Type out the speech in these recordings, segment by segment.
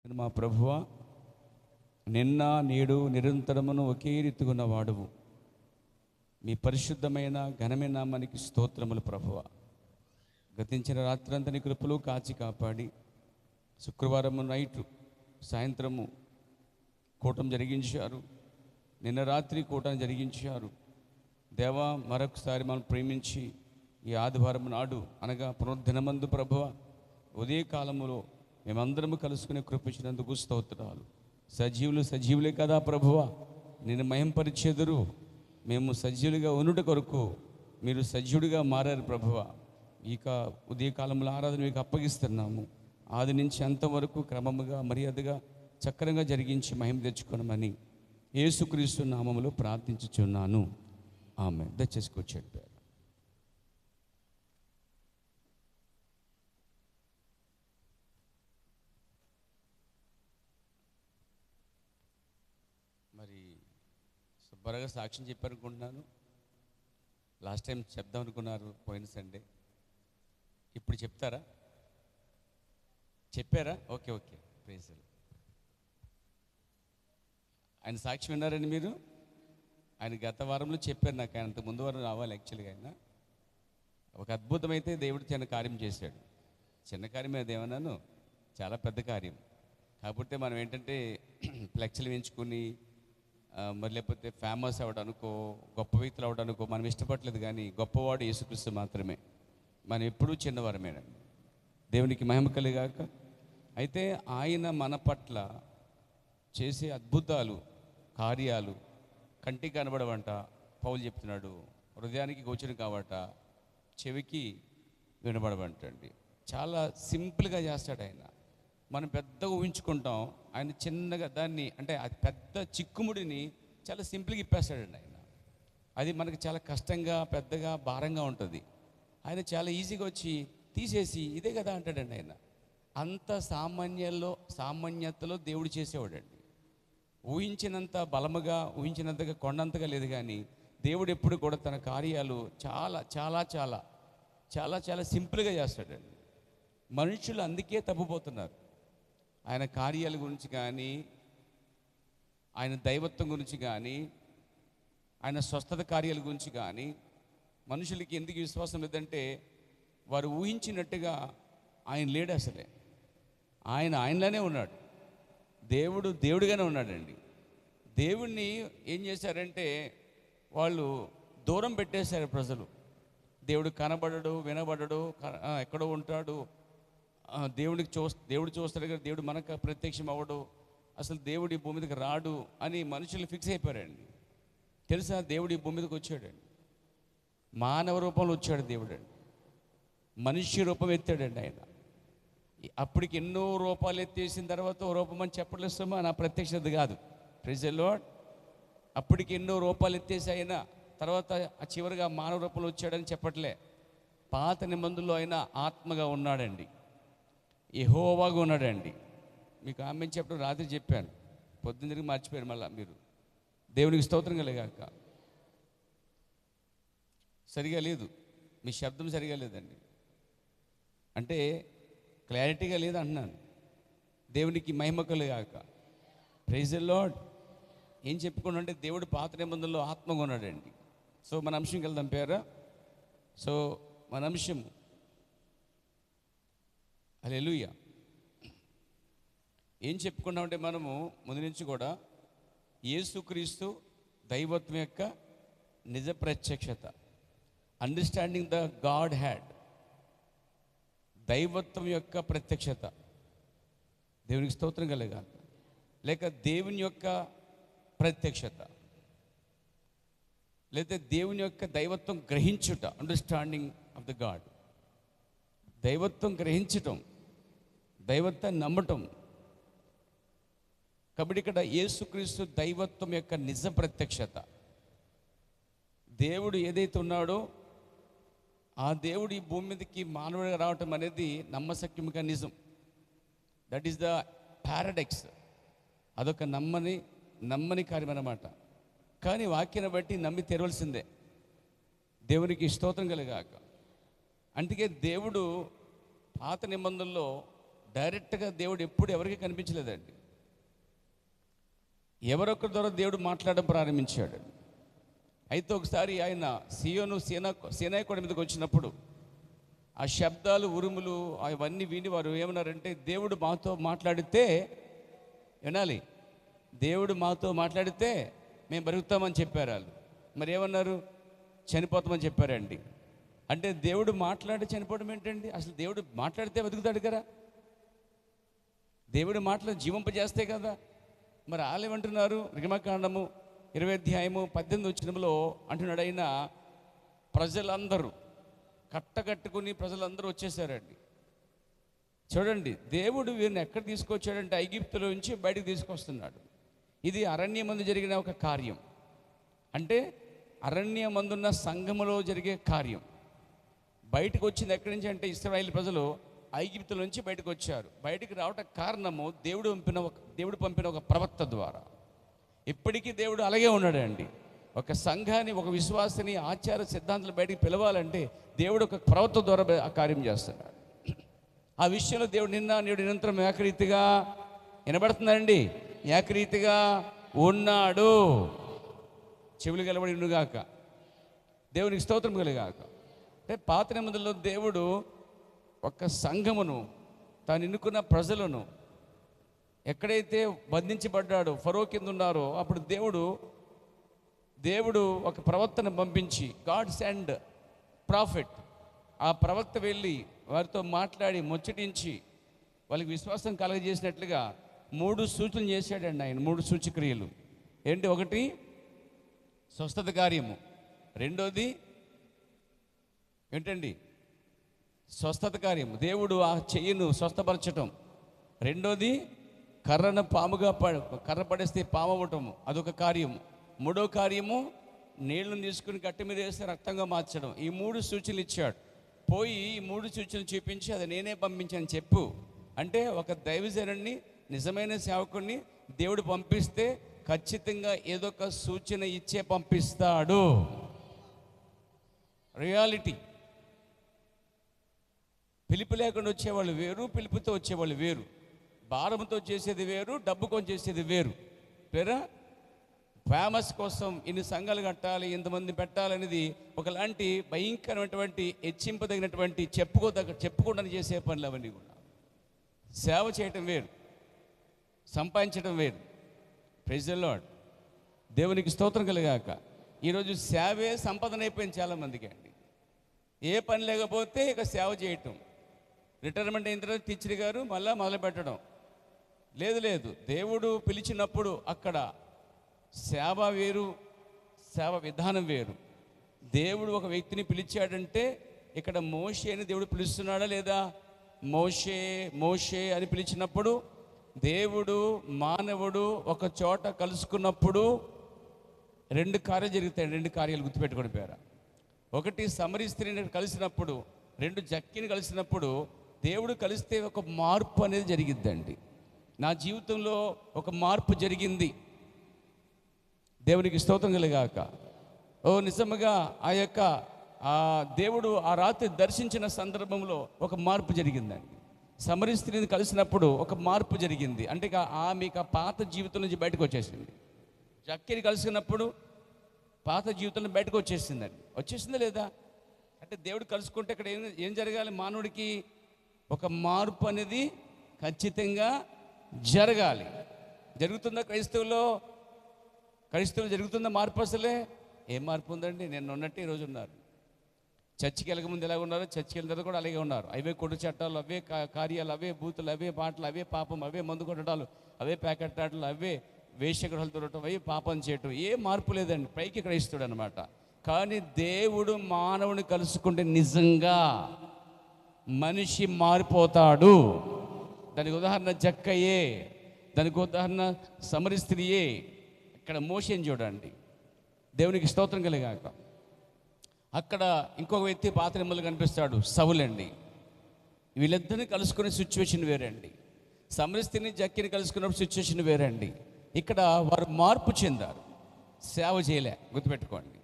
మా ప్రభువా, నిన్న నేడు నిరంతరమును ఒకే రీతిగున్న వాడువు. మీ పరిశుద్ధమైన ఘనమైన నామానికి స్తోత్రములు ప్రభువా. గతించిన రాత్రంతా నీ కృపలు కాచి కాపాడి శుక్రవారము నైటు సాయంత్రము కూటం జరిగించారు. నిన్న రాత్రి కూటం జరిగించారు. దేవా, మరొకసారి మనం ప్రేమించి ఈ ఆదివారం నాడు అనగా పునర్దినమందు ప్రభువ ఉదయకాలములో మేమందరము కలుసుకునే కృపించినందుకు స్తోత్రాలు. సజీవులే కదా ప్రభువ, నిన్ను మహింపరిచెదరు. మేము సజీవులుగా ఉండుట కొరకు మీరు సజీవుడిగా మారారు ప్రభువ. ఇక ఉదయకాలంలో ఆరాధన మీకు అప్పగిస్తున్నాము. ఆది నుంచి అంతవరకు క్రమముగా మర్యాదగా చక్కరంగా జరిగించి మహిమ తెచ్చుకోనమని యేసుక్రీస్తు నామములో ప్రార్థించుచున్నాను. ఆమె దయచేసి కూర్చోండి. మరి సుబ్బారావు గారు సాక్ష్యం చెప్పారనుకుంటున్నాను. లాస్ట్ టైం చెప్దాం అనుకున్నారు పోయిన సండే. ఇప్పుడు చెప్తారా? చెప్పారా? Okay okay, praise. ఆయన సాక్ష్యం విన్నారండి మీరు? ఆయన గత వారంలో చెప్పారు నాకు. ఆయన అంత ముందు వారం రావాలి యాక్చువల్గా. ఆయన ఒక అద్భుతమైతే దేవుడు చిన్న కార్యం చేశాడు. చిన్న కార్యం అదేమన్నాను, చాలా పెద్ద కార్యం. కాకపోతే మనం ఏంటంటే ఫ్లెక్స్లు వేయించుకుని మరి లేకపోతే ఫేమస్ అవ్వడానికో గొప్ప వ్యక్తులు అవ్వడానికో మనం ఇష్టపడలేదు. కానీ గొప్పవాడు యేసుక్రీస్తు మాత్రమే. మనం ఎప్పుడూ చిన్నవారమేనండి. దేవునికి మహిమ కలిగాక. అయితే ఆయన మన పట్ల చేసే అద్భుతాలు కార్యాలు కంటికి కనబడవంట. పౌలు చెప్తున్నాడు, హృదయానికి గోచరం కావట, చెవికి వినబడవంటండి. చాలా సింపుల్గా చేస్తాడు ఆయన. మనం పెద్దగా ఊహించుకుంటాం, ఆయన చిన్నగా దాన్ని అంటే అది పెద్ద చిక్కుముడిని చాలా సింపుల్గా ఇప్పేస్తాడండి ఆయన. అది మనకి చాలా కష్టంగా పెద్దగా భారంగా ఉంటుంది. ఆయన చాలా ఈజీగా వచ్చి తీసేసి ఇదే కదా అంటాడండి ఆయన. అంత సామాన్యతలో దేవుడు చేసేవాడండి. ఊహించినంత బలముగా ఊహించినంతగా కొండంతగా లేదు. కానీ దేవుడు ఎప్పుడు కూడా తన కార్యాలు చాలా చాలా చాలా చాలా చాలా సింపుల్గా చేస్తాడండి. మనుషులు అందుకే తప్పిపోతున్నారు. ఆయన కార్యాల గురించి కానీ, ఆయన దైవత్వం గురించి కానీ, ఆయన స్వస్థత కార్యాల గురించి కానీ మనుషులకి ఎందుకు విశ్వాసం లేదంటే వారు ఊహించినట్టుగా ఆయన లేడు. అసలే ఆయనలానే ఉన్నాడు. దేవుడిగానే ఉన్నాడండి. దేవుణ్ణి ఏం చేశారంటే వాళ్ళు దూరం పెట్టేశారు ప్రజలు. దేవుడు కనబడడు, వినబడడు, ఎక్కడో ఉంటాడు, దేవుడు చూస్తాడు కదా, దేవుడు మనకు ప్రత్యక్షం అవ్వడు, అసలు దేవుడు ఈ భూమి మీదకి రాడు అని మనుషులు ఫిక్స్ అయిపోయారండి. తెలుసా, దేవుడు ఈ భూమి మీదకి వచ్చాడండి. మానవ రూపంలో వచ్చాడు దేవుడు అండి. మనిషి రూపం ఎత్తాడండి ఆయన. అప్పటికి ఎన్నో రూపాలు ఎత్తేసిన తర్వాత ఓ రూపం అని చెప్పలేస్తామా, నా ప్రత్యక్షత కాదు. Praise the lord. అప్పటికి ఎన్నో రూపాలు ఎత్తేసి అయినా తర్వాత చివరిగా మానవ రూపంలో వచ్చాడని చెప్పట్లే. పాత నిబంధనలో ఆయన ఆత్మగా ఉన్నాడండి, యెహోవాగా ఉన్నాడండి. మీకు ఆమె చెప్పడం రాత్రి చెప్పాను, పొద్దున్నకి మర్చిపోయారు మళ్ళీ మీరు. దేవునికి స్తోత్రం కలిగాక. సరిగా లేదు, మీ శబ్దం సరిగా లేదండి, అంటే క్లారిటీగా లేదు అంటున్నాను. దేవునికి మహిమ కలుగాక. Praise the Lord. ఏం చెప్పుకోండి, దేవుడు పాత నిబంధనలో ఆత్మగా ఉన్నాడండి. సో మన అంశంకి వెళ్దాం పేరా. సో మన అంశం హల్లెలూయా. ఏం చెప్పుకున్నామంటే మనము ముందు నుంచి కూడా యేసుక్రీస్తు దైవత్వం యొక్క నిజ ప్రత్యక్షత, అండర్స్టాండింగ్ ద గాడ్ హ్యాడ్. దైవత్వం యొక్క ప్రత్యక్షత, దేవునికి స్తోత్రం కలగాలి, లేక దేవుని యొక్క ప్రత్యక్షత, లేదా దేవుని యొక్క దైవత్వం గ్రహించుట, అండర్స్టాండింగ్ ఆఫ్ ద గాడ్. దైవత్వం గ్రహించటం, దైవత్వాన్ని నమ్మటం. కాబట్టి ఇక్కడ యేసుక్రీస్తు దైవత్వం యొక్క నిజ ప్రత్యక్షత. దేవుడు ఏదైతే ఉన్నాడో ఆ దేవుడు ఈ భూమి మీదకి మానవుడిగా రావటం అనేది నమ్మశక్యంగా నిజం. That is the paradox. అదొక నమ్మని కార్యం అన్నమాట. కానీ వాక్యాన్ని బట్టి నమ్మి తెరవలసిందే. దేవునికి స్తోత్రం కలుగాక. అందుకే దేవుడు పాత నిబంధనలో డైరెక్ట్గా దేవుడు ఎప్పుడు ఎవరికి కనిపించలేదండి. ఎవరొక్కరి ద్వారా దేవుడు మాట్లాడడం ప్రారంభించాడు. అయితే ఒకసారి ఆయన సీనాయి కొండ మీదకి వచ్చినప్పుడు ఆ శబ్దాలు, ఉరుములు అవన్నీ విని వారు ఏమన్నారంటే, దేవుడు మాతో మాట్లాడితే వినాలి, దేవుడు మాతో మాట్లాడితే మేము బ్రతుకుతామని చెప్పారు వాళ్ళు. మరి ఏమన్నారు? చనిపోతామని చెప్పారండి. అంటే దేవుడు మాట్లాడి చనిపోవడం ఏంటండి? అసలు దేవుడు మాట్లాడితే బతుకుతాడు కదా, దేవుడు మాటలు జీవింపజేస్తే కదా. మరి వాళ్ళు ఏమంటున్నారు? నిర్గమకాండము 20:18 అంటున్నాడు ఆయన, ప్రజలందరూ కట్టకట్టుకుని ప్రజలందరూ వచ్చేసారండి. చూడండి, దేవుడు వీరిని ఎక్కడ తీసుకొచ్చాడంటే ఐగుప్తులో నుంచి బయటకు తీసుకొస్తున్నాడు. ఇది అరణ్యమందు జరిగిన ఒక కార్యం. అంటే అరణ్యమందున్న సంఘములో జరిగే కార్యం. బయటకు వచ్చింది ఎక్కడి నుంచి అంటే ఇశ్రాయేలు ప్రజలు ఐగుప్తుల నుంచి బయటకు వచ్చారు. బయటికి రావటం కారణము దేవుడు పంపిన ఒక ప్రవక్త ద్వారా. ఇప్పటికీ దేవుడు అలాగే ఉన్నాడండి. ఒక సంఘాన్ని, ఒక విశ్వాసిని, ఆచార సిద్ధాంతాలు బయటికి పిలవాలంటే దేవుడు ఒక ప్రవక్త ద్వారా ఆ కార్యం చేస్తున్నాడు. ఆ విషయంలో దేవుడు నేడు నిరంతరం ఏకరీతిగా వినబడుతున్నాడండి, ఏకరీతిగా ఉన్నాడు. చెవులు గలబడి ఉండుగాక, దేవునికి స్తోత్రం కలుగాక. అంటే పాత నిబంధనలో దేవుడు ఒక సంఘమును, తాను ఎన్నుకున్న ప్రజలను ఎక్కడైతే బంధించబడ్డాడో, ఫరో కింద ఉన్నారో, అప్పుడు దేవుడు ఒక ప్రవక్తను పంపించి, గాడ్ సెండ్ ప్రాఫిట్, ఆ ప్రవక్త వెళ్ళి వారితో మాట్లాడి ముచ్చటించి వాళ్ళకి విశ్వాసం కలగజేసినట్లుగా 3 సూచనలు చేశాడండి ఆయన. 3 సూచక్రియలు ఏంటి? ఒకటి స్వస్థత కార్యము, రెండోది ఏంటండి? స్వస్థత కార్యము, దేవుడు ఆ చెయ్యిను స్వస్థపరచటం. రెండోది కర్రను పాముగా కర్ర పడేస్తే పాము అవ్వటము, అదొక కార్యము. మూడో కార్యము నీళ్లను తీసుకుని గట్టి మీద వేస్తే రక్తంగా మార్చడం. ఈ 3 సూచనలు ఇచ్చాడు. పోయి ఈ 3 సూచనలు చూపించి అది నేనే పంపించాను చెప్పు అంటే, ఒక దైవజనుడిని, నిజమైన సేవకుడిని దేవుడు పంపిస్తే ఖచ్చితంగా ఏదో ఒక సూచన ఇచ్చే పంపిస్తాడు. రియాలిటీ. పిలుపు లేకుండా వచ్చేవాళ్ళు వేరు, పిలుపుతో వచ్చేవాళ్ళు వేరు. భారంతో చేసేది వేరు, డబ్బుకొని చేసేది వేరు. పేరా ఫేమస్ కోసం ఇన్ని సంఘాలు కట్టాలి, ఇంతమంది పెట్టాలనేది ఒకలాంటి భయంకరమైనటువంటి, హెచ్చింపదగినటువంటి, చెప్పుకోవడానికి చేసే పనులు అవన్నీ కూడా. సేవ చేయటం వేరు, సంపాదించడం వేరు. Praise the lord. దేవునికి స్తోత్రం కలుగాక. ఈరోజు సేవే సంపాదన అయిపోయింది చాలామందికి అండి. ఏ పని లేకపోతే ఇక సేవ చేయటం, రిటైర్మెంట్ అయిన తర్వాత టీచర్ గారు మళ్ళీ మొదలు పెట్టడం లేదు. దేవుడు పిలిచినప్పుడు అక్కడ సేవ వేరు, సేవ విధానం వేరు. దేవుడు ఒక వ్యక్తిని పిలిచాడంటే, ఇక్కడ మోషే అని దేవుడు పిలుస్తున్నాడా లేదా? మోషే అని పిలిచినప్పుడు దేవుడు మానవుడు ఒక చోట కలుసుకున్నప్పుడు 2 కార్యాలు జరుగుతాయి. 2 కార్యాలు గుర్తుపెట్టుకోండి పేర. ఒకటి సమరీ స్త్రీని కలిసినప్పుడు, 2 జక్కిని కలిసినప్పుడు దేవుడు కలిస్తే ఒక మార్పు అనేది జరిగిద్దండి. నా జీవితంలో ఒక మార్పు జరిగింది. దేవునికి స్తోత్రం కలుగాక. నిజముగా ఆ దేవుడు ఆ రాత్రి దర్శించిన సందర్భంలో ఒక మార్పు జరిగిందండి. సమరీ స్త్రీని కలిసినప్పుడు ఒక మార్పు జరిగింది. అంటే ఆమె పాత జీవితం నుంచి బయటకు వచ్చేసింది. జక్కిని కలిసినప్పుడు పాత జీవితంలో బయటకు వచ్చేసిందండి. వచ్చేసిందా లేదా? అంటే దేవుడు కలుసుకుంటే ఇక్కడ ఏం జరగాలి? మానవుడికి ఒక మార్పు అనేది ఖచ్చితంగా జరగాలి. జరుగుతుందా క్రైస్తవులు జరుగుతుందా మార్పు? అసలే ఏం మార్పు ఉందండి? నేను ఉన్నట్టు ఈరోజు ఉన్నారు. చర్చికి వెళ్ళకముందు ఎలాగ ఉన్నారు, చర్చికి వెళ్ళిన తర్వాత కూడా అలాగే ఉన్నారు. అవే కొడు చట్టాలు, అవే కార్యాలు, అవే బూతులు, అవే పాటలు, అవే పాపం, అవే మందు కొట్టడాలు, అవే ప్యాకెట్ ఆటలు, అవే వేషగృహాలు దొరకటం, అవే పాపం చేయటం. ఏ మార్పు లేదండి. పైకి క్రైస్తవుడు అనమాట. కానీ దేవుడు మానవుని కలుసుకుంటే నిజంగా మనిషి మారిపోతాడు. దానికి ఉదాహరణ జక్కయ్యే, దానికి ఉదాహరణ సమరీ స్త్రీయే. ఇక్కడ మోషేని చూడండి. దేవునికి స్తోత్రం కలిగాక. అక్కడ ఇంకొక వ్యక్తి పాత నిబంధనలో కనిపిస్తాడు, సౌలండి. వీళ్ళిద్దరిని కలుసుకునే సిచ్యువేషన్ వేరండి. సమరీ స్త్రీని జక్కిని కలుసుకున్నప్పుడు సిచ్యువేషన్ వేరండి. ఇక్కడ వారు మార్పు చెందారు, సేవ చేయలే, గుర్తుపెట్టుకోండి.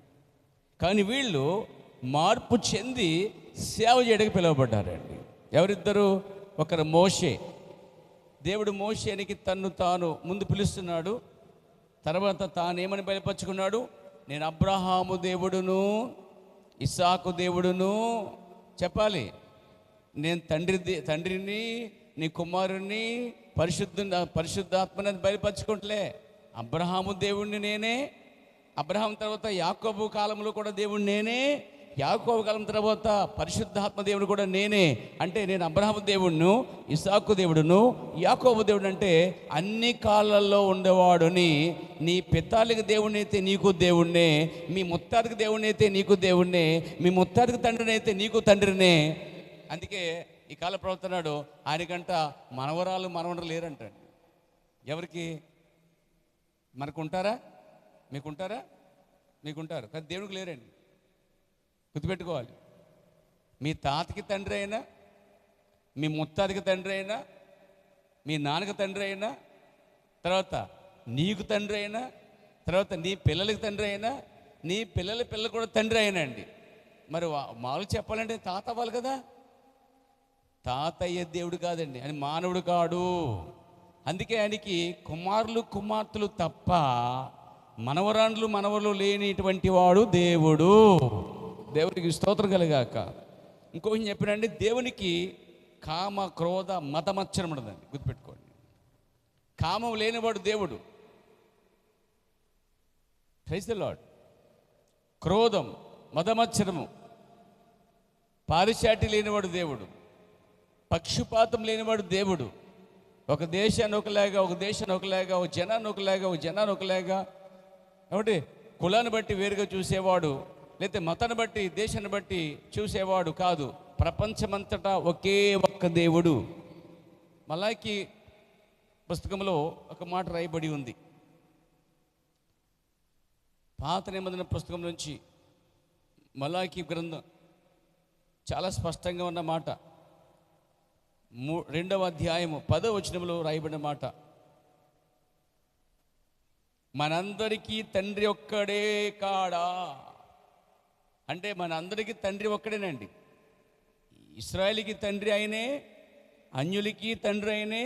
కానీ వీళ్ళు మార్పు చెంది సేవ చేయడానికి పిలువబడ్డారండి. ఎవరిద్దరు? ఒకరు మోషే, దేవుడు మోషేనికి తన్ను తాను ముందు పిలుస్తున్నాడు. తర్వాత తానేమని బయలుపరుచుకున్నాడు? నేను అబ్రహాము దేవుడును, ఇస్సాకు దేవుడును. చెప్పాలి, నేను తండ్రిని, నీ కుమారుణ్ణి, పరిశుద్ధాత్మని బయలుపరచుకుంటలే. అబ్రహాము దేవుణ్ణి నేనే. అబ్రహాం తర్వాత యాకోబు కాలంలో కూడా దేవుడు నేనే. యాకోబు కాలం తర్వాత పరిశుద్ధాత్మ దేవుడు కూడా నేనే. అంటే నేను అబ్రహాము దేవుడును, ఇస్సాకు దేవుడును, యాకోబు దేవుడు. అంటే అన్ని కాలాల్లో ఉండేవాడుని. నీ పితాలికి దేవుడిని అయితే నీకు దేవుణ్ణే, మీ ముత్తాదికి దేవుడిని అయితే నీకు దేవుణ్ణే, మీ ముత్తాదికి తండ్రిని అయితే నీకు తండ్రినే. అందుకే ఈ కాల ప్రవర్తనాడు ఆయనకంట మనవరాలు లేరంటాడు. ఎవరికి? మనకుంటారా? మీకుంటారా? మీకుంటారు, కానీ దేవుడికి లేరండి. గుర్తుపెట్టుకోవాలి. మీ తాతకి తండ్రి అయినా, మీ ముత్తాదికి తండ్రి అయినా, మీ నాన్నకి తండ్రి అయినా, తర్వాత నీకు తండ్రి అయినా, తర్వాత నీ పిల్లలకి తండ్రి అయినా, నీ పిల్లలు కూడా తండ్రి అయినండి. మరి మామూలుగా చెప్పాలంటే తాత అవ్వాలి కదా. తాతయ్య దేవుడు కాదండి, అని మానవుడు కాడు. అందుకే ఆయనకి కుమార్తెలు తప్ప మనవలు లేనిటువంటి వాడు దేవుడు. దేవునికి స్తోత్రం కలుగాక. ఇంకొక చెప్పినండి, దేవునికి కామ క్రోధ మతమత్సరం ఉండదండి. గుర్తుపెట్టుకోండి, కామం లేనివాడు దేవుడు. Praise the lord. క్రోధం, మతమత్సరము, పారిశాటి లేనివాడు దేవుడు. పక్షపాతం లేనివాడు దేవుడు. ఒక దేశాన్ని ఒకలాగా, ఒక జనాన్ని ఒకలాగా, కాబట్టి కులాన్ని బట్టి వేరుగా చూసేవాడు, లేకపోతే మతాన్ని బట్టి, దేశాన్ని బట్టి చూసేవాడు కాదు. ప్రపంచమంతటా ఒకే ఒక్క దేవుడు. మలాకి పుస్తకంలో ఒక మాట రాయబడి ఉంది. పాత నిబంధన పుస్తకం నుంచి మలాకి గ్రంథం చాలా స్పష్టంగా ఉన్న మాట. 2వ అధ్యాయము 10వ వచనంలో రాయబడిన మాట. మనందరికీ తండ్రి ఒక్కడే కాడా? అంటే మనందరికీ తండ్రి ఒక్కడేనండి. ఇశ్రాయేలుకి తండ్రి అయినే, అన్యులకి తండ్రి అయినే,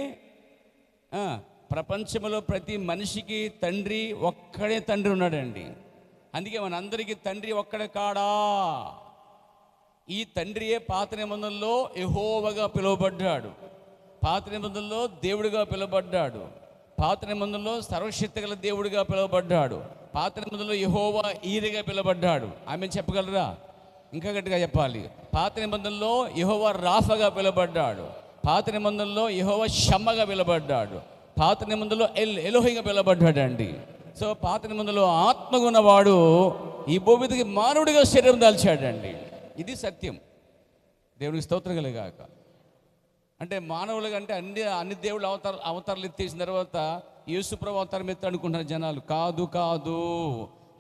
ప్రపంచంలో ప్రతి మనిషికి తండ్రి ఒక్కడే తండ్రి ఉన్నాడండి. అందుకే మనందరికీ తండ్రి ఒక్కడే కాడా? ఈ తండ్రియే పాత నిబంధనలో యెహోవాగా పిలువబడ్డాడు, పాత నిబంధనలో దేవుడిగా పిలువబడ్డాడు, పాత నిబంధనలో సర్వశక్తి గల దేవుడిగా పిలువబడ్డాడు, పాత నిబంధనలో యెహోవా ఈరెగా పిలువబడ్డాడు. ఆమె చెప్పగలరా? ఇంకా గట్టిగా చెప్పాలి. పాత నిబంధనలో యెహోవా రాఫగా పిలువబడ్డాడు, పాత నిబంధనలో యెహోవా షమ్మగా పిలువబడ్డాడు, పాత నిబంధనలో ఎలోహిగా పిలువబడ్డాడండి. సో పాత నిబంధనలో ఆత్మగున్నవాడు ఈ భూమికి మానవుడిగా శరీరం దాల్చాడండి. ఇది సత్యం. దేవుడికి స్తోత్రం కలుగాక. అంటే మానవులుగా అంటే అన్ని దేవుళ్ళు అవతారాలు ఎత్తేసిన తర్వాత యేసుప్రభు అవతారం ఎత్తాడు అనుకుంటున్నారు జనాలు. కాదు,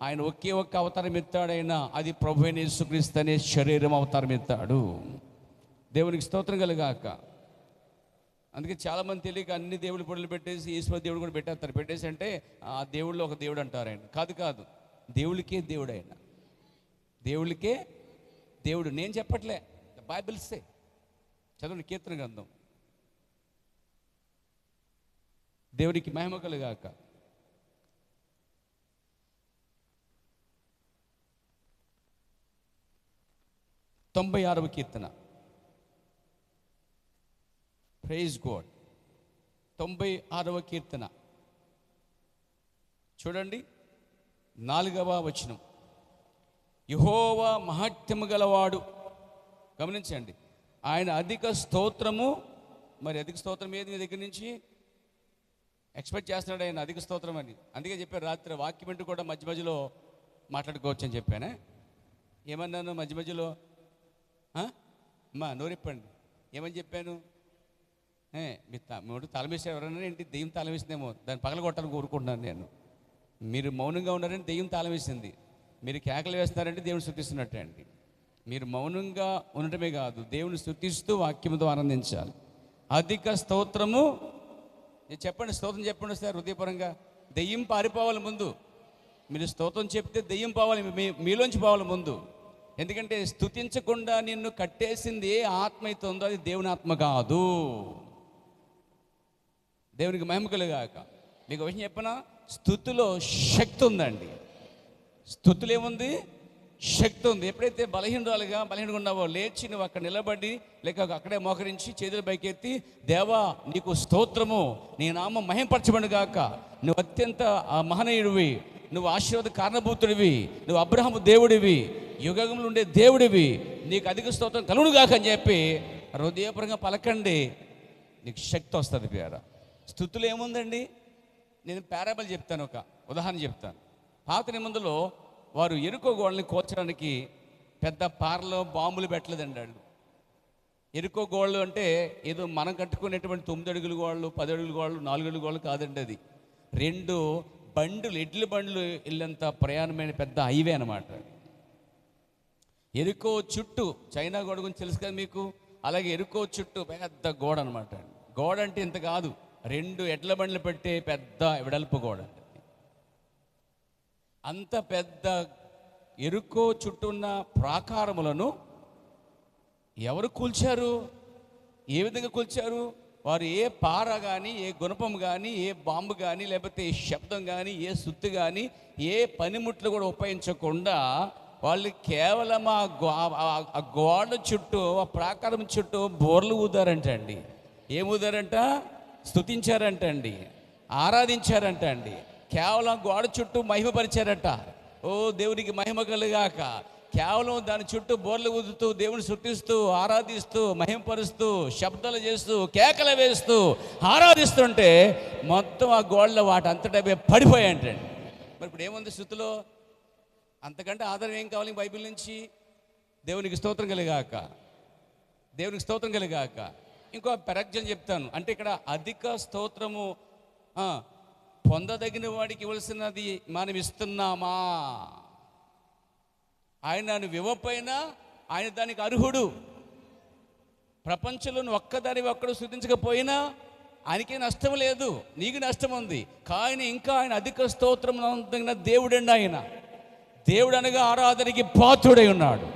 ఆయన ఒకే ఒక్క అవతారం ఎత్తాడైనా అది ప్రభు అయిన యేసుక్రీస్తు అనే శరీరం అవతారం ఎత్తాడు. దేవునికి స్తోత్రం కలుగాక. అందుకే చాలామంది తెలియక అన్ని దేవుడి పొడులు పెట్టేసి ఈశ్వర దేవుడు కూడా పెట్టేస్తారు. పెట్టేసి అంటే ఆ దేవుళ్ళు ఒక దేవుడు అంటారు. ఆయన కాదు, దేవుడికే దేవుడు. ఆయన దేవుడికే దేవుడు. నేను చెప్పట్లే, బైబిల్సే చదవండి, కీర్తన గ్రంథం. దేవునికి మహిమ కలుగాక. తొంభై 6వ కీర్తన. Praise God. 96వ కీర్తన చూడండి, 4వ వచనం. యెహోవా మహాత్మ్యము గలవాడు. గమనించండి, ఆయన అధిక స్తోత్రము. మరి అధిక స్తోత్రం ఏది మీ దగ్గర నుంచి ఎక్స్పెక్ట్ చేస్తున్నాడు ఆయన? అధిక స్తోత్రం అని. అందుకే చెప్పారు రాత్రి వాక్యం కూడా మధ్యలో మాట్లాడుకోవచ్చు అని చెప్పానే. ఏమన్నాను మధ్యలో? అమ్మా నోరిప్పండి. ఏమని చెప్పాను? మీరు తలమేసే ఎవరన్నా ఏంటి? దెయ్యం తాళం వేసిందేమో, దాన్ని పగలగొట్టాలని కోరుకుంటున్నాను నేను. మీరు మౌనంగా ఉన్నారని దెయ్యం తాళం వేసింది, మీరు కేకలు వేస్తారంటే దేవుని స్తుతిస్తున్నట్టే అండి. మీరు మౌనంగా ఉండటమే కాదు, దేవుని స్తుతిస్తూ వాక్యంతో ఆనందించాలి. అధిక స్తోత్రము. చెప్పండి, స్తోత్రం చెప్పండి సార్ హృదయపరంగా. దెయ్యం పారిపోవాలి ముందు. మీరు స్తోత్రం చెప్తే దెయ్యం పోవాలి, మీలోంచి పోవాలి ముందు. ఎందుకంటే స్తుతించకుండా నిన్ను కట్టేసింది ఏ ఆత్మ అయితే ఉందో అది దేవుని ఆత్మ కాదు. దేవునికి మహిమ కలుగాక. మీకు విషయం చెప్పనా, స్తుతిలో శక్తి ఉందండి. స్తుతిలో ఏముంది? శక్తి ఉంది. ఎప్పుడైతే బలహీనగా ఉన్నావో లేచి నువ్వు అక్కడ నిలబడి లేక అక్కడే మోకరించి చేతులు పైకెత్తి, దేవా నీకు స్తోత్రము, నీ నామం మహింపరచబడి గాక, నువ్వు అత్యంత మహనీయుడివి, నువ్వు ఆశీర్వాద కారణభూతుడివి, నువ్వు అబ్రహాము దేవుడివి, యుగంలో ఉండే దేవుడివి, నీకు అధిక స్తోత్రం కలుగును గాక అని చెప్పి హృదయపరంగా పలకండి, నీకు శక్తి వస్తుంది. పేర స్తుతులు ఏముందండి? నేను పారాబుల్ చెప్తాను, ఒక ఉదాహరణ చెప్తాను. పాత నిబంధనలో వారు ఎరుకో గోడల్ని కోల్చడానికి పెద్ద పారలో బాంబులు పెట్టలేదండి వాళ్ళు. ఎరుకో గోడలు అంటే ఏదో మనం కట్టుకునేటువంటి 9 అడుగుల గోడలు, 10 అడుగుల గోడలు, 4 అడుగుల గోడలు కాదండి. అది 2 బండ్లు, ఎడ్ల బండ్లు వెళ్ళేంత ప్రయాణమైన పెద్ద హైవే అనమాట. ఎరుకో చుట్టూ, చైనా గోడ గురించి తెలుసు కదా మీకు, అలాగే ఎరుకో చుట్టూ పెద్ద గోడ అనమాట. గోడ అంటే ఇంత కాదు, 2 ఎడ్ల బండ్లు పెట్టే పెద్ద వెడల్పు గోడ. అంత పెద్ద ఎరుకో చుట్టూ ఉన్న ప్రాకారములను ఎవరు కూల్చారు? ఏ విధంగా కూల్చారు? వారు ఏ పార కానీ, ఏ గుణపం కానీ, ఏ బాంబు కానీ, లేకపోతే ఏ శబ్దం కానీ, ఏ సుత్తి కానీ, ఏ పనిముట్లు కూడా ఉపయోగించకుండా వాళ్ళు కేవలం ఆ గోడ చుట్టూ, ఆ ప్రాకారం చుట్టూ బోర్లు ఊదారంటండి. ఏం ఊదారంట? స్తుతించారంటండి, ఆరాధించారంటండి. కేవలం గోడ చుట్టూ మహిమపరిచారట. ఓ దేవునికి మహిమ కలుగాక. కేవలం దాని చుట్టూ బోర్లు ఊదుతూ, దేవుని స్తుతిస్తూ, ఆరాధిస్తూ, మహిమపరుస్తూ, శబ్దాలు చేస్తూ, కేకలు వేస్తూ ఆరాధిస్తుంటే మొత్తం ఆ గోడలో వాటి అంతటా పడిపోయాయంటండి. మరి ఇప్పుడు ఏముంది స్తుతిలో? అంతకంటే ఆధారం ఏం కావాలి బైబిల్ నుంచి? దేవునికి స్తోత్రం కలిగాక, దేవునికి స్తోత్రం కలిగాక. ఇంకో పెరగ్జం చెప్తాను. అంటే ఇక్కడ అధిక స్తోత్రము పొందదగిన వాడికి ఇవ్వాల్సినది మనం ఇస్తున్నామా? ఆయన నువ్వు ఇవ్వకపోయినా ఆయన దానికి అర్హుడు. ప్రపంచంలో నువ్వు ఒక్కడు స్తుతించకపోయినా ఆయనకే నష్టం లేదు, నీకు నష్టం ఉంది. కానీ ఇంకా ఆయన అధిక స్తోత్రం తగిన దేవుడండి. ఆయన దేవుడు అనగా ఆరాధనకి పాత్రుడై ఉన్నాడు,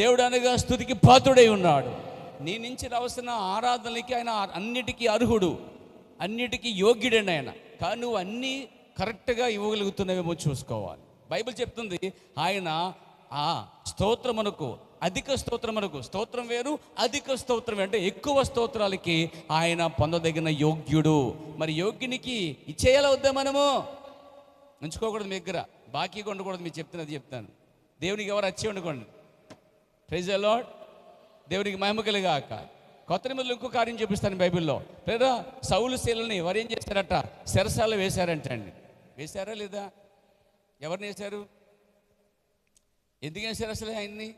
దేవుడు అనగా స్తుతికి పాత్రుడై ఉన్నాడు. నీ నుంచి రావాల్సిన ఆరాధనలకి ఆయన అన్నిటికీ అర్హుడు, అన్నిటికీ యోగ్యుడండి ఆయన. కానీ నువ్వు అన్నీ కరెక్ట్గా ఇవ్వగలుగుతున్నావేమో చూసుకోవాలి. బైబిల్ చెప్తుంది ఆయన స్తోత్రమునకు, అధిక స్తోత్రమునకు, స్తోత్రం వేరు అధిక స్తోత్రం అంటే ఎక్కువ స్తోత్రాలకి ఆయన పొందదగిన యోగ్యుడు. మరి యోగ్యునికి ఇచ్చేయాలా వద్దా? మనము ఉంచుకోకూడదు, మీ దగ్గర బాకీ ఉండకూడదు. మీకు చెప్తాను. దేవునికి ఎవరు వచ్చి ఉండకండి. Praise the lord. దేవునికి మహిమ కలుగాక. కొత్త నిబంధనలో ఇంకో కార్యం చూపిస్తాను బైబిల్లో. లేదా సౌలు శీలని వారు ఏం చేశారట? చెరసాలలో వేశారంటండి. వేశారా లేదా? ఎవరిని వేశారు? ఎందుకు వేశారు అసలు ఆయన్ని?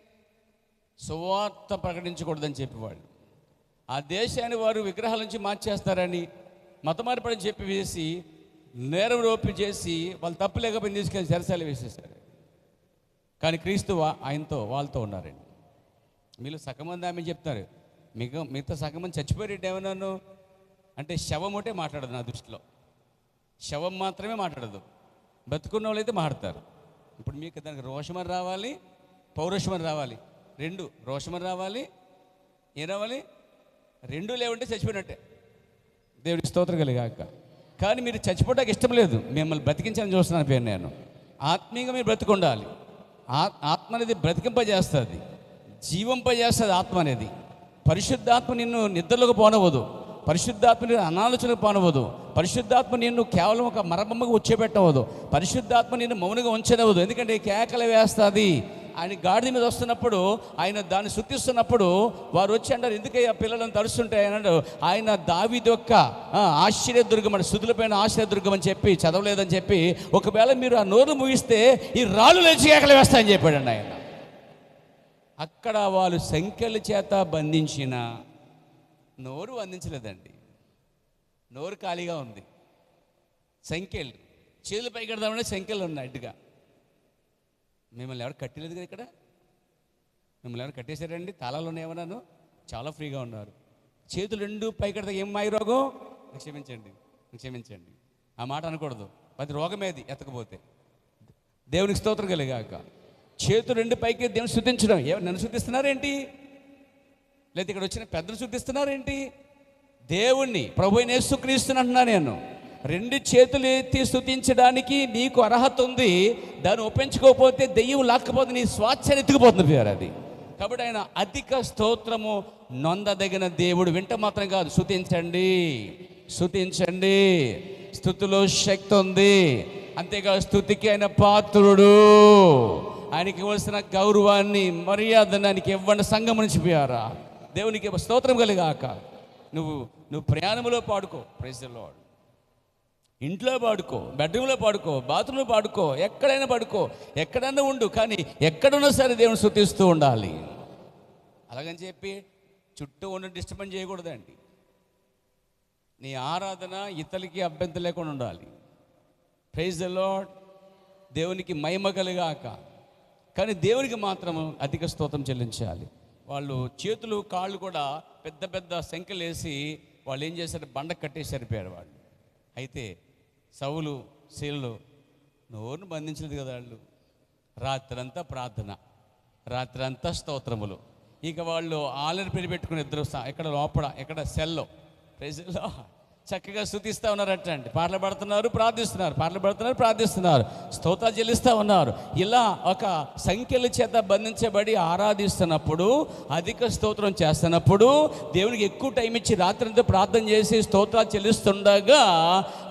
సువార్త ప్రకటించకూడదని చెప్పేవాళ్ళు. ఆ దేశాన్ని వారు విగ్రహాల నుంచి మార్చేస్తారని, మత మార్పడని చెప్పి వేసి, నేరం రోపి చేసి, వాళ్ళు తప్పు లేకపోయినా తీసుకెళ్ళి చెరసాల వేసేసారు. కానీ క్రీస్తు వాళ్ళతో ఉన్నారండి. మీరు సగమంది ఆమె చెప్తారు, మిగతా సగమంది చచ్చిపోయేటట్టు ఏమన్నాను అంటే శవం ఒకటే మాట్లాడదు. నా దృష్టిలో శవం మాత్రమే మాట్లాడదు, బతుకున్న వాళ్ళైతే మాట్లాడతారు. ఇప్పుడు మీకు దానికి రోషమని రావాలి, పౌరుషమని రావాలి. 2 రోషమని రావాలి, ఏం రావాలి? 2 లేవంటే చచ్చిపోయినట్టే. దేవుడికి స్తోత్రం కలిగాక. కానీ మీరు చచ్చిపోవడానికి ఇష్టం లేదు, మిమ్మల్ని బ్రతికించాలని చూస్తున్నాను పేరు నేను. ఆత్మీయంగా మీరు బ్రతికుండాలి. ఆత్మ అనేది బ్రతికింపజేస్తుంది, జీవింపజేస్తుంది. ఆత్మ అనేది పరిశుద్ధాత్మ నిన్ను నిద్రలోకి పోనవదు, పరిశుద్ధాత్మ నిన్ను అనాలోచనకు పోనవదు, పరిశుద్ధాత్మ నిన్ను కేవలం ఒక మరబొమ్మగా వచ్చేపెట్టవదు, పరిశుద్ధాత్మ నిన్ను మౌనంగా ఉంచనవదు. ఎందుకంటే కేకలు వేస్తుంది. ఆయన గాడిద మీద వస్తున్నప్పుడు, ఆయన దాన్ని శుద్ధిస్తున్నప్పుడు వారు వచ్చి అంటారు, ఎందుకయ్యా పిల్లలను తడుస్తుంటాయి అన్నాడు. ఆయన దావీదు యొక్క ఆశ్చర్యదుర్గం అని, శుద్ధులపైన ఆశ్చర్యదుర్గం అని చెప్పి చదవలేదని చెప్పి, ఒకవేళ మీరు ఆ నోరు ముగిస్తే ఈ రాళ్ళు లేచి కేకలు వేస్తాయని చెప్పాడండి ఆయన. అక్కడ వాళ్ళు సంఖ్యల చేత బంధించిన నోరు బంధించలేదండి, నోరు ఖాళీగా ఉంది. సంఖ్యలు చేతులు పైకి కడదామంటే సంఖ్యలు ఉన్నాయి అడ్డుగా. మిమ్మల్ని ఎవరు కట్టలేదు కదా ఇక్కడ? మిమ్మల్ని ఎవరు కట్టేశారండి? తాళాలు ఉన్నాయేమన్నాను? చాలా ఫ్రీగా ఉన్నారు. చేతులు 2 పైకి కడితే ఏం మాయ రోగం? క్షమించండి, ఆ మాట అనకూడదు. అది రోగమేది ఎత్తకపోతే. దేవునికి స్తోత్రం కలిగాక. చేతులు 2 పైకి దేవుని శుద్ధించడం. నన్ను శుద్ధిస్తున్నారేంటి? లేదా ఇక్కడ వచ్చిన పెద్దలు శుద్ధిస్తున్నారేంటి? దేవుణ్ణి, ప్రభువైన యేసుక్రీస్తుని అంటున్నా నేను, రెండు చేతులు ఎత్తి స్తుతించడానికి నీకు అర్హత ఉంది. దాన్ని ఒప్పించుకోకపోతే దెయ్యం లాక్కపోతే నీ స్వాచ్ఛని ఎత్తుకుపోతుంది పేరు అది. కాబట్టి ఆయన అధిక స్తోత్రము నొందదగిన దేవుడు. వింట మాత్రం కాదు, స్తుతించండి, స్తుతించండి. స్తుతిలో శక్తి ఉంది. అంతేకాదు స్తుతికి ఆయన పాత్రుడు. ఆయనకి ఇవ్వాల్సిన గౌరవాన్ని, మర్యాదను ఆయనకి ఇవ్వండి. సంఘం నుంచి పోయారా దేవునికి స్తోత్రం కలిగాక. నువ్వు ప్రయాణంలో పాడుకో, ప్రైజ్ ది లార్డ్. ఇంట్లో పాడుకో, బెడ్రూమ్లో పాడుకో, బాత్రూంలో పాడుకో, ఎక్కడైనా పాడుకో, ఎక్కడైనా ఉండు. కానీ ఎక్కడున్నా సరే దేవుని స్తుతిస్తూ ఉండాలి. అలాగని చెప్పి చుట్టూ ఉండి డిస్టర్బెన్స్ చేయకూడదండి. నీ ఆరాధన ఇతరులకి అభ్యంతరం లేకుండా ఉండాలి. Praise the lord. దేవునికి మహిమ కలిగాక. కానీ దేవునికి మాత్రం అధిక స్తోత్రం చెల్లించాలి. వాళ్ళు చేతులు కాళ్ళు కూడా పెద్ద పెద్ద సంఖ్యలు వేసి వాళ్ళు ఏం చేశారు, బండ కట్టేసి సరిపోయారు వాళ్ళు. అయితే సౌలు శీలు నోరును బంధించలేదు కదా వాళ్ళు. రాత్రంతా ప్రార్థన, రాత్రంతా స్తోత్రములు. ఇక వాళ్ళు ఆలరి పెట్టుకుని ఇద్దరు ఎక్కడ లోపల, ఎక్కడ సెల్లో, ప్రైజ్లో చక్కగా స్తుతిస్తూ ఉన్నారట అండి. పాటలు పాడుతున్నారు, ప్రార్థిస్తున్నారు, పాటలు పాడుతున్నారు, ప్రార్థిస్తున్నారు, స్తోత్రాలు చెల్లిస్తూ ఉన్నారు. ఇలా ఒక సంఖ్యల చేత బంధించబడి ఆరాధిస్తున్నప్పుడు, అధిక స్తోత్రం చేస్తున్నప్పుడు, దేవునికి ఎక్కువ టైం ఇచ్చి రాత్రంతా ప్రార్థన చేసి స్తోత్రాలు చెల్లిస్తుండగా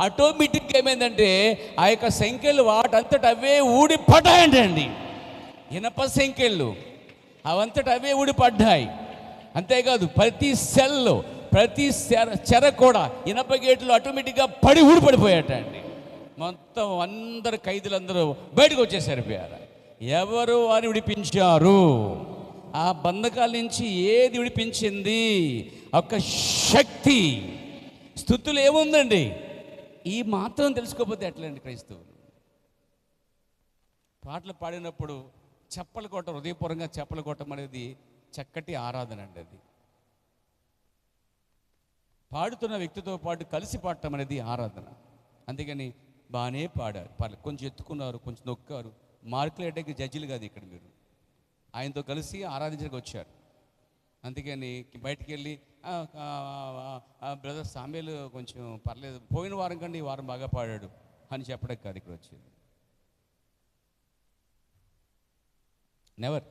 ఆటోమేటిక్గా ఏమైందంటే ఆ యొక్క సంఖ్యలు వాటంతట అవే ఊడిపడ్డాయండి. ఇనప సంఖ్యలు అవంతట అవే ఊడిపడ్డాయి. అంతేకాదు ప్రతి సెల్లో, ప్రతి చెర కూడా ఇనప గేట్లు ఆటోమేటిక్గా ఊడిపడిపోయాట అండి. మొత్తం అందరు ఖైదీలందరూ బయటకు వచ్చేసారు. ఎవరు వారిని విడిపించారు? ఆ బంధకాల నుంచి ఏది విడిపించింది? ఒక శక్తి. స్తుతులు ఏముందండి? ఈ మాత్రం తెలుసుకోకపోతే ఎట్లండి క్రైస్తవులు? పాటలు పాడినప్పుడు చెప్పలు కొట్టం, హృదయపూర్వకంగా చెప్పలు కొట్టం అనేది చక్కటి ఆరాధన అండి. అది పాడుతున్న వ్యక్తితో పాటు కలిసి పాడటం అనేది ఆరాధన. అందుకని బాగానే పాడారు, కొంచెం ఎత్తుకున్నారు, కొంచెం నొక్కారు. మార్కులు వేయడానికి జడ్జిలు కాదు ఇక్కడ మీరు, ఆయనతో కలిసి ఆరాధించడానికి వచ్చారు. అందుకని బయటికి వెళ్ళి బ్రదర్ సామేలు కొంచెం పర్లేదు, పోయిన వారం కంటే ఈ వారం బాగా పాడాడు అని చెప్పడానికి కాదు ఇక్కడ వచ్చేది. నెవర్.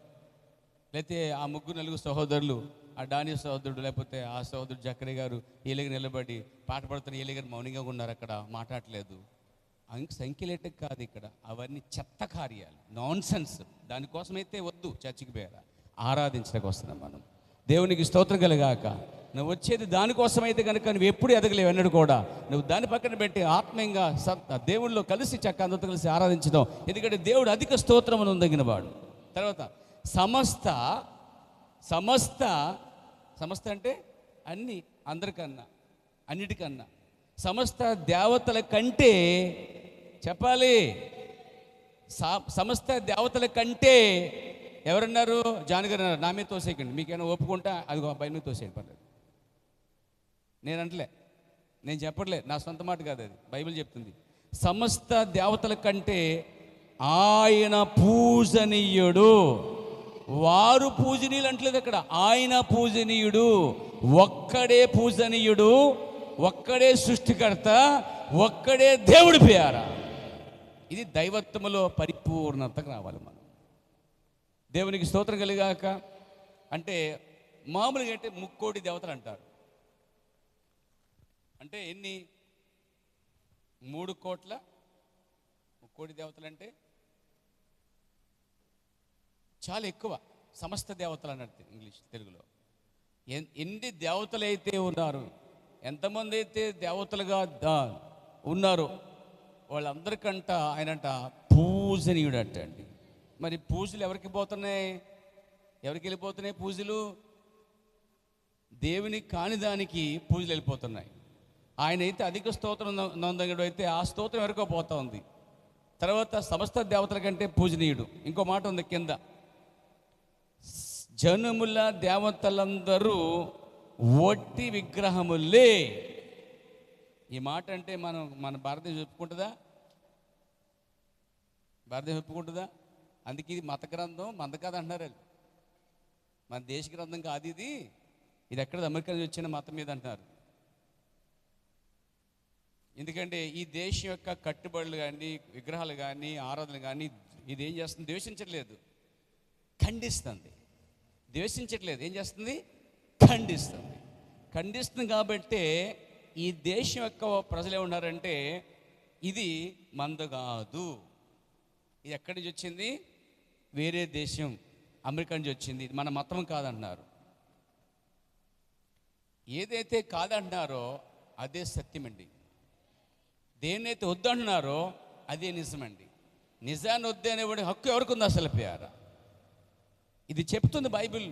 లేకపోతే ఆ ముగ్గురు నలుగురు సహోదరులు, ఆ డాని సహోదరుడు లేకపోతే ఆ సహోదరుడు జక్కరే గారు ఏలిగర్ నిలబడి పాట పడుతున్న ఏలిగర్ మౌనంగా ఉన్నారు, అక్కడ మాట్లాడలేదు. సంఖ్యలేటకు కాదు ఇక్కడ. అవన్నీ చెత్త కార్యాలు, నాన్ సెన్స్. దానికోసమైతే వద్దు చర్చికి పోయారా, ఆరాధించడానికి వస్తున్నాం మనం. దేవునికి స్తోత్రం కలిగాక. నువ్వు వచ్చేది దానికోసమైతే కనుక నువ్వు ఎప్పుడు ఎదగలేవు అన్నాడు కూడా. నువ్వు దాని పక్కన పెట్టి ఆత్మీయంగా దేవుళ్ళలో కలిసి చక్క అందరితో కలిసి ఆరాధించడం. ఎందుకంటే దేవుడు అధిక స్తోత్రమును ఉందగిన వాడు. తర్వాత సమస్త అంటే అన్ని, అందరికన్నా, అన్నిటికన్నా, సమస్త దేవతల కంటే చెప్పాలి. సమస్త దేవతల కంటే ఎవరన్నారు? జానగారు అన్నారు, నా మీద తోసేయకండి, మీకేమైనా ఒప్పుకుంటా అది అబ్బాయి మీద తోసేయండి, పర్లేదు. నేను అంటలే, నేను చెప్పట్లే, నా సొంత మాట కాదు, అది బైబిల్ చెప్తుంది. సమస్త దేవతల కంటే ఆయన పూజనీయుడు. వారు పూజనీయులు అంటలేదు అక్కడ, ఆయన పూజనీయుడు. ఒక్కడే పూజనీయుడు, ఒక్కడే సృష్టికర్త, ఒక్కడే దేవుడి పేర. ఇది దైవత్వములో పరిపూర్ణతకు రావాలి మనం. దేవునికి స్తోత్రం కలిగాక. అంటే మామూలుగా అంటే 3 కోటి దేవతలు అంటారు. అంటే ఎన్ని? 3 కోట్ల 3 కోటి దేవతలు అంటే చాలా ఎక్కువ. సమస్త దేవతలు అన్నట్టు ఇంగ్లీష్, తెలుగులో. ఎన్ని దేవతలు అయితే ఉన్నారు, ఎంతమంది అయితే దేవతలుగా ఉన్నారు, వాళ్ళందరికంట ఆయనంట పూజనీయుడట అండి. మరి పూజలు ఎవరికి పోతున్నాయి? ఎవరికి వెళ్ళిపోతున్నాయి పూజలు? దేవునికి కాని దానికి పూజలు వెళ్ళిపోతున్నాయి. ఆయన అయితే అధిక స్తోత్రం నొందగడు అయితే ఆ స్తోత్రం ఎవరికో పోతా ఉంది. తర్వాత సమస్త దేవతల కంటే పూజనీయుడు. ఇంకో మాట ఉంది కింద, జనముల దేవతలందరూ ఒట్టి విగ్రహములే. ఈ మాట అంటే మన భారతదేశం ఒప్పుకుంటుందా? భారతదేశం ఒప్పుకుంటుందా? అందుకే ఇది మత గ్రంథం, మంద కాదు అంటున్నారు వాళ్ళు. మన దేశ గ్రంథం కాదు ఇది, ఇది ఎక్కడ అమెరికా నుంచి వచ్చిన మతం మీద అంటున్నారు. ఎందుకంటే ఈ దేశం యొక్క కట్టుబడులు కానీ, విగ్రహాలు కానీ, ఆరాధనలు కానీ ఇది ఏం చేస్తుంది? ద్వేషించట్లేదు, ఖండిస్తుంది. ద్వేషించట్లేదు, ఏం చేస్తుంది? ఖండిస్తుంది. ఖండిస్తుంది కాబట్టే ఈ దేశం యొక్క ప్రజలు ఏమన్నారంటే ఇది మంద కాదు. ఇది ఎక్కడి నుంచి వచ్చింది? వేరే దేశం, అమెరికా నుంచి వచ్చింది, ఇది మన మతం కాదంటున్నారు. ఏదైతే కాదంటున్నారో అదే సత్యమండి. దేన్నైతే వద్దంటున్నారో అదే నిజమండి. నిజాన్ని వద్దనేవాడి హక్కు ఎవరికి ఉంది అసలు ప్యారా? ఇది చెప్తుంది బైబిల్,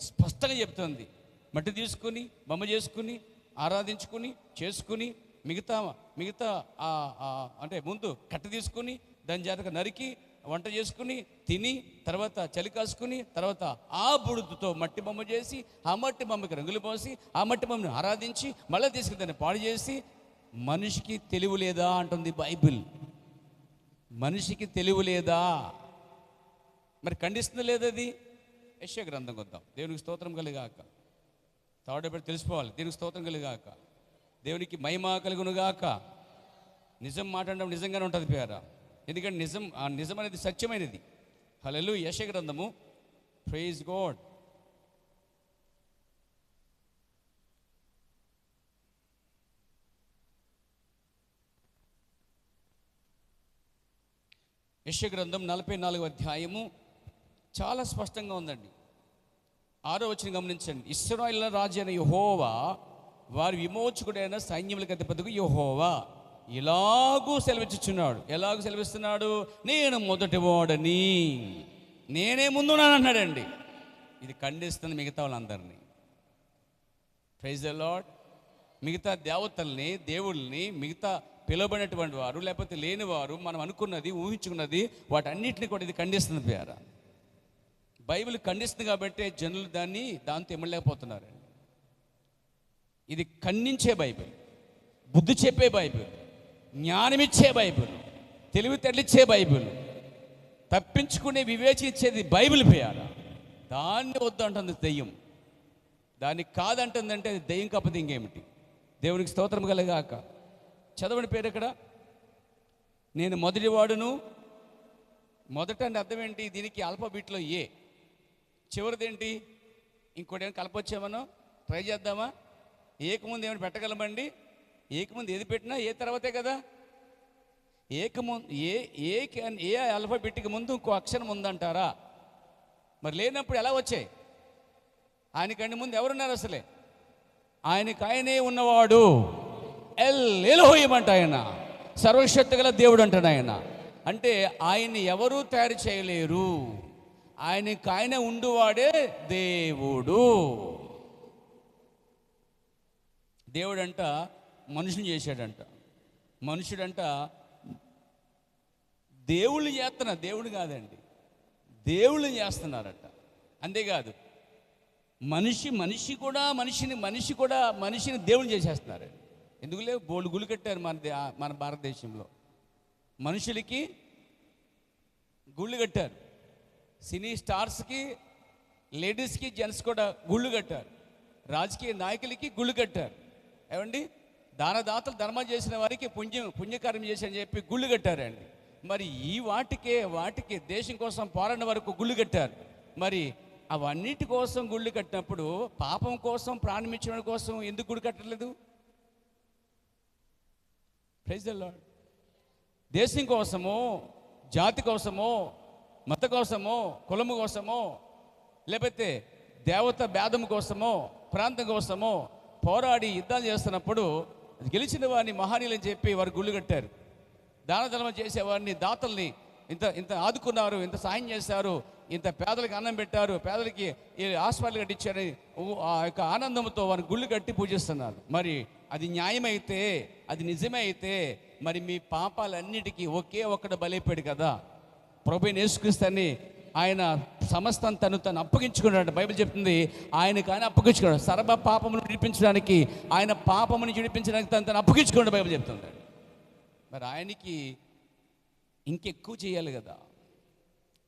స్పష్టంగా చెప్తుంది. మట్టి తీసుకుని బొమ్మ చేసుకుని ఆరాధించుకుని చేసుకుని మిగతా అంటే ముందు కట్ట తీసుకుని దాని జాతక నరికి వంట చేసుకుని తిని తర్వాత చలి కాసుకుని తర్వాత ఆ బుడుతో మట్టి బొమ్మ చేసి ఆ మట్టి బొమ్మకి రంగులు పోసి ఆ మట్టి బొమ్మను ఆరాధించి మళ్ళీ తీసుకుని దాన్ని పాడు చేసి, మనిషికి తెలివి లేదా అంటుంది బైబిల్. మనిషికి తెలివి లేదా? మరి ఖండిస్తుంది లేదది? యెషయా గ్రంథం కొద్దాం. దేవునికి స్తోత్రం కలిగాక. తాడబెట్టి తెలిసిపోవాలి. దేవునికి స్తోత్రం కలిగాక. దేవునికి మహిమ కలుగునుగాక. నిజం మాట్లాడడం నిజంగానే ఉంటుంది ప్యారా. ఎందుకంటే నిజం అనేది సత్యమైనది. హల్లెలూయా. యెషయా గ్రంథము, ప్రైజ్ గాడ్. యెషయా గ్రంథం 44వ అధ్యాయము చాలా స్పష్టంగా ఉందండి. 6వ వచనం గమనించండి. ఇశ్రాయేలు రాజు అయిన యెహోవా, వారి విమోచకుడైన సైన్యములకు అధిపతికి యెహోవా ఇలాగూ సెలవిచ్చుచున్నాడు. ఎలాగూ సెలవిస్తున్నాడు? నేను మొదటి వాడని, నేనే ముందున్నాను అన్నాడండి. ఇది ఖండిస్తుంది మిగతా వాళ్ళందరినీ. Praise the lord. మిగతా దేవతల్ని, దేవుళ్ళని, మిగతా పిలువబడినటువంటి వారు లేకపోతే లేనివారు, మనం అనుకున్నది ఊహించుకున్నది వాటన్నిటిని కూడా ఇది ఖండిస్తుంది ప్యారా. బైబిల్ ఖండిస్తుంది కాబట్టి జనులు దాంతో ఇమ్మలేకపోతున్నారండి. ఇది ఖండించే బైబిల్, బుద్ధి చెప్పే బైబిల్, జ్ఞానమిచ్చే బైబిల్, తెలివి తెరలిచ్చే బైబిల్, తప్పించుకునే వివేచించేది బైబిల్ ప్యారా. దాన్ని వద్దంటుంది దెయ్యం. దాన్ని కాదంటుందంటే అది దెయ్యం కాకపోతే ఇంకేమిటి? దేవునికి స్తోత్రం కలగాక. చదవని పేరు ఇక్కడ. నేను మొదటివాడును. మొదట అంటే అర్థం ఏంటి? దీనికి ఆల్ఫాబెట్లో ఏ, చివరిదేంటి? ఇంకోటి ఏమైనా కలపొచ్చామనో ట్రై చేద్దామా? ఏకముందు ఏమైనా పెట్టగలమండి? ఏకముందు ఏది పెట్టినా ఏ తర్వాతే కదా. ఏ ఆల్ఫాబెట్కి ముందు ఇంకో అక్షరం ఉందంటారా? మరి లేనప్పుడు ఎలా వచ్చాయి? ఆయనకంటే ముందు ఎవరున్నారు అసలే? ఆయననే ఉన్నవాడు ఎలోహిం అంట. ఆయన సర్వశక్తి గల దేవుడు అంటాడు ఆయన. అంటే ఆయన్ని ఎవరూ తయారు చేయలేరు. ఆయన ఉండువాడే దేవుడు. దేవుడంట మనుషుని చేశాడంట. మనుషుడంట దేవుళ్ళు చేస్తున్నారు, దేవుడు కాదండి, దేవుళ్ళు చేస్తున్నారట. అంతేకాదు మనిషి కూడా మనిషిని దేవుళ్ళు చేసేస్తున్నారు. ఎందుకులే బోల్డ్ గుళ్ళు కట్టారు మన భారతదేశంలో. మనుషులకి గుళ్ళు కట్టారు. సినీ స్టార్స్కి, లేడీస్కి, జెంట్స్ కూడా గుళ్ళు కట్టారు. రాజకీయ నాయకులకి గుళ్ళు కట్టారు. ఏమండి? దానదాతలు ధర్మం చేసిన వారికి పుణ్యకార్యం చేసి అని చెప్పి గుళ్ళు కట్టారండి. మరి ఈ వాటికి దేశం కోసం పోరాడిన వరకు గుళ్ళు కట్టారు. మరి అవన్నిటి కోసం గుళ్ళు కట్టినప్పుడు పాపం కోసం, ప్రాణం ఇచ్చడం కోసం ఎందుకు గుడి కట్టలేదు? Praise the lord. దేశం కోసమో, జాతి కోసమో, మత కోసమో, కులము కోసమో, లేకపోతే దేవత భేదం కోసమో, ప్రాంతం కోసమో పోరాడి యుద్ధాలు చేస్తున్నప్పుడు గెలిచిన వారిని మహనీయులని చెప్పి వారు గుళ్ళు కట్టారు. దాన ధర్మం చేసేవారిని, దాతల్ని ఇంత ఆదుకున్నారు, ఇంత సాయం చేశారు, ఇంత పేదలకు అన్నం పెట్టారు, పేదలకి హాస్పిటల్ కట్టించారని ఆ యొక్క ఆనందంతో వారిని గుళ్ళు కట్టి పూజిస్తున్నారు. మరి అది న్యాయమైతే, అది నిజమే అయితే మరి మీ పాపాలన్నిటికీ ఒకే ఒక్కడు బలైపోయాడు కదా. ప్రభువైన యేసుక్రీస్తుని ఆయన సమస్తం తను అప్పగించుకున్నాడు. బైబిల్ చెప్తుంది ఆయనకు ఆయన అప్పగించుకున్నాడు. సర్వ పాపమును విడిపించడానికి, ఆయన పాపమును విడిపించడానికి తను అప్పగించుకున్నాడు బైబిల్ చెప్తుంది. మరి ఆయనకి ఇంకెక్కువ చేయాలి కదా.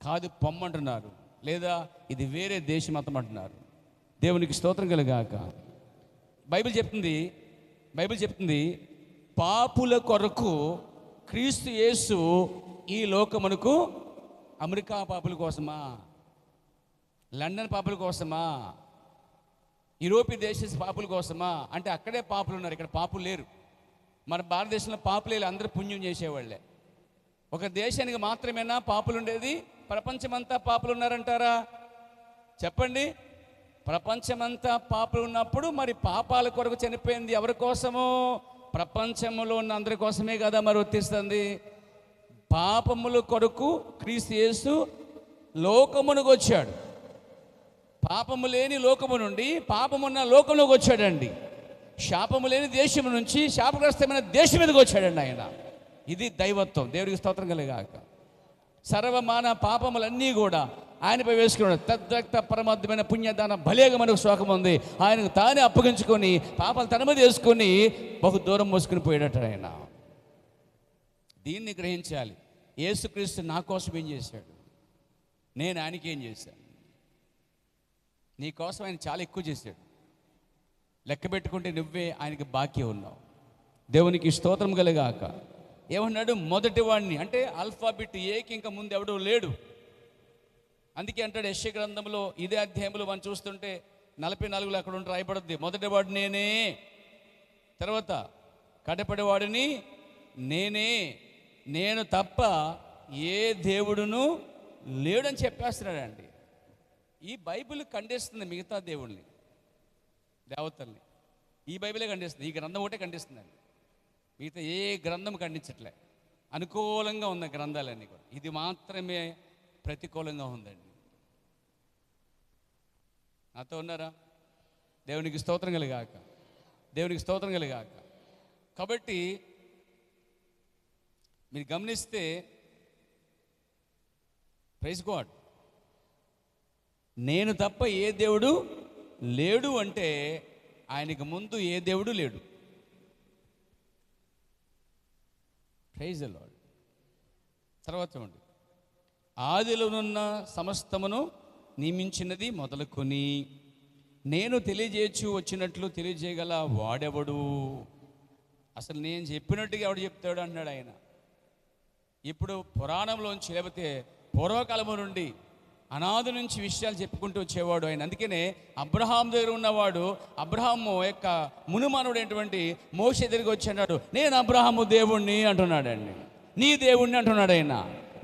కాదు పొమ్మంటున్నారు, లేదా ఇది వేరే దేశం మతం అంటున్నారు. దేవునికి స్తోత్రం కలుగాక. బైబిల్ చెప్తుంది పాపుల కొరకు క్రీస్తు యేసు ఈ లోకమునకు, అమెరికా పాపుల కోసమా, లండన్ పాపుల కోసమా, యూరోపీ దేశ పాపుల కోసమా అంటే అక్కడే పాపులు ఉన్నారు, ఇక్కడ పాపులు లేరు. మన భారతదేశంలో పాపులు లేరు, అందరూ పుణ్యం చేసేవాళ్ళే. ఒక దేశానికి మాత్రమేనా పాపులు ఉండేది? ప్రపంచమంతా పాపులు ఉన్నారంటారా? చెప్పండి. ప్రపంచమంతా పాపులు ఉన్నప్పుడు మరి పాపాల కొరకు చనిపోయింది ఎవరి కోసమో? ప్రపంచంలో ఉన్న అందరి కోసమే కదా మరి వర్తిస్తుంది. పాపముల కొరకు క్రీస్తు యేసు లోకమునకు వచ్చాడు. పాపము లేని లోకము నుండి పాపమున్న లోకంలోకి వచ్చాడండి. శాపము లేని దేశం నుంచి శాపగ్రస్తమైన దేశం మీదకి వచ్చాడండి ఆయన. ఇది దైవత్వం. దేవుడికి స్తోత్రం కలుగాక. సర్వమాన పాపములన్నీ కూడా ఆయనపై వేసుకున్నాడు. తద్రక్త పరమాత్మైన పుణ్యదాన భలేగా మనకు శోకం ఉంది. ఆయనకు తానే అప్పగించుకొని పాపాలు తన మీద వేసుకొని బహు దూరం మోసుకుని పోయాడట ఆయన. దీన్ని గ్రహించాలి. యేసుక్రీస్తు నా కోసం ఏం చేశాడు, నేను ఆయనకి ఏం చేశాను. నీ కోసం ఆయన చాలా ఎక్కువ చేశాడు. లెక్క పెట్టుకుంటే నువ్వే ఆయనకి బాకీ ఉన్నావు. దేవునికి స్తోత్రం కలుగాక. ఏమన్నాడు? మొదటి వాడిని, అంటే ఆల్ఫాబెట్ ఏకి ఇంకా ముందు ఎవడో లేడు. అందుకే అంటాడు యెషయా గ్రంథంలో ఇదే అధ్యాయంలో మనం చూస్తుంటే 44లో అక్కడ ఉంటే రాయబడుద్ది, మొదటి వాడు నేనే, తర్వాత కడపడి వాడిని నేనే, నేను తప్ప ఏ దేవుడును లేడని చెప్పేస్తున్నాడండి. ఈ బైబిల్ ఖండిస్తుంది మిగతా దేవుళ్ళని, దేవతల్ని. ఈ బైబిలే ఖండిస్తుంది. ఈ గ్రంథం ఒకటే ఖండిస్తుందండి. మిగతా ఏ గ్రంథం ఖండించట్లే. అనుకూలంగా ఉన్న గ్రంథాలన్నీ కూడా, ఇది మాత్రమే ప్రతికూలంగా ఉందండి. నాతో ఉన్నారా? దేవునికి స్తోత్రం కలుగాక. దేవునికి స్తోత్రం కలుగాక. కాబట్టి మీరు గమనిస్తే, ప్రైజ్ గాడ్, నేను తప్ప ఏ దేవుడు లేడు అంటే ఆయనకు ముందు ఏ దేవుడు లేడు. Praise the lord. తర్వాత చూడండి, ఆదిలోనున్న సమస్తమును నియమించినది మొదలుకొని నేను తెలియజేయచ్చు వచ్చినట్లు తెలియజేయగల వాడెవడు? అసలు నేను చెప్పినట్టుగా ఎవడు చెప్తాడు అన్నాడు ఆయన. ఇప్పుడు పురాణంలోంచి, లేకపోతే పూర్వకాలము నుండి, అనాది నుంచి విషయాలు చెప్పుకుంటూ వచ్చేవాడు ఆయన. అందుకనే అబ్రహాం దగ్గర ఉన్నవాడు, అబ్రహాము యొక్క మునుమానుడైనటువంటి మోషే దగ్గరికి వచ్చి అన్నాడు, నేను అబ్రహాము దేవుణ్ణి అంటున్నాడండి. నీ దేవుణ్ణి అంటున్నాడు ఆయన.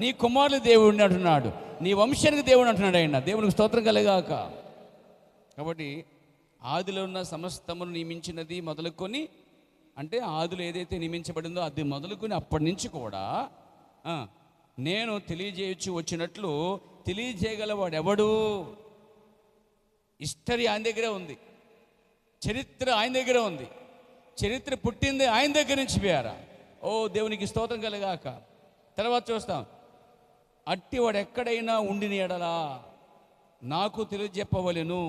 నీ కుమారుని దేవుణ్ణి అంటున్నాడు. నీ వంశానికి దేవుడు అంటున్నాడు ఆయన. దేవునికి స్తోత్రం కలుగాక. కాబట్టి ఆదిలో ఉన్న సమస్తమును నియమించినది మొదలుకొని, అంటే ఆదిలో ఏదైతే నియమించబడిందో అది మొదలుకొని అప్పటి నుంచి కూడా నేను తెలియజేయచ్చు వచ్చినట్లు తెలియజేయగలవాడు ఎవడు? హిస్టరీ ఆయన దగ్గరే ఉంది, చరిత్ర ఆయన దగ్గరే ఉంది. చరిత్ర పుట్టింది ఆయన దగ్గర నుంచి పోయారా. ఓ దేవునికి స్తోత్రం కలుగాక. తర్వాత చూస్తాం, అట్టి వాడు ఎక్కడైనా ఉండిన ఎడలా నాకు తెలియజెప్పవలెను.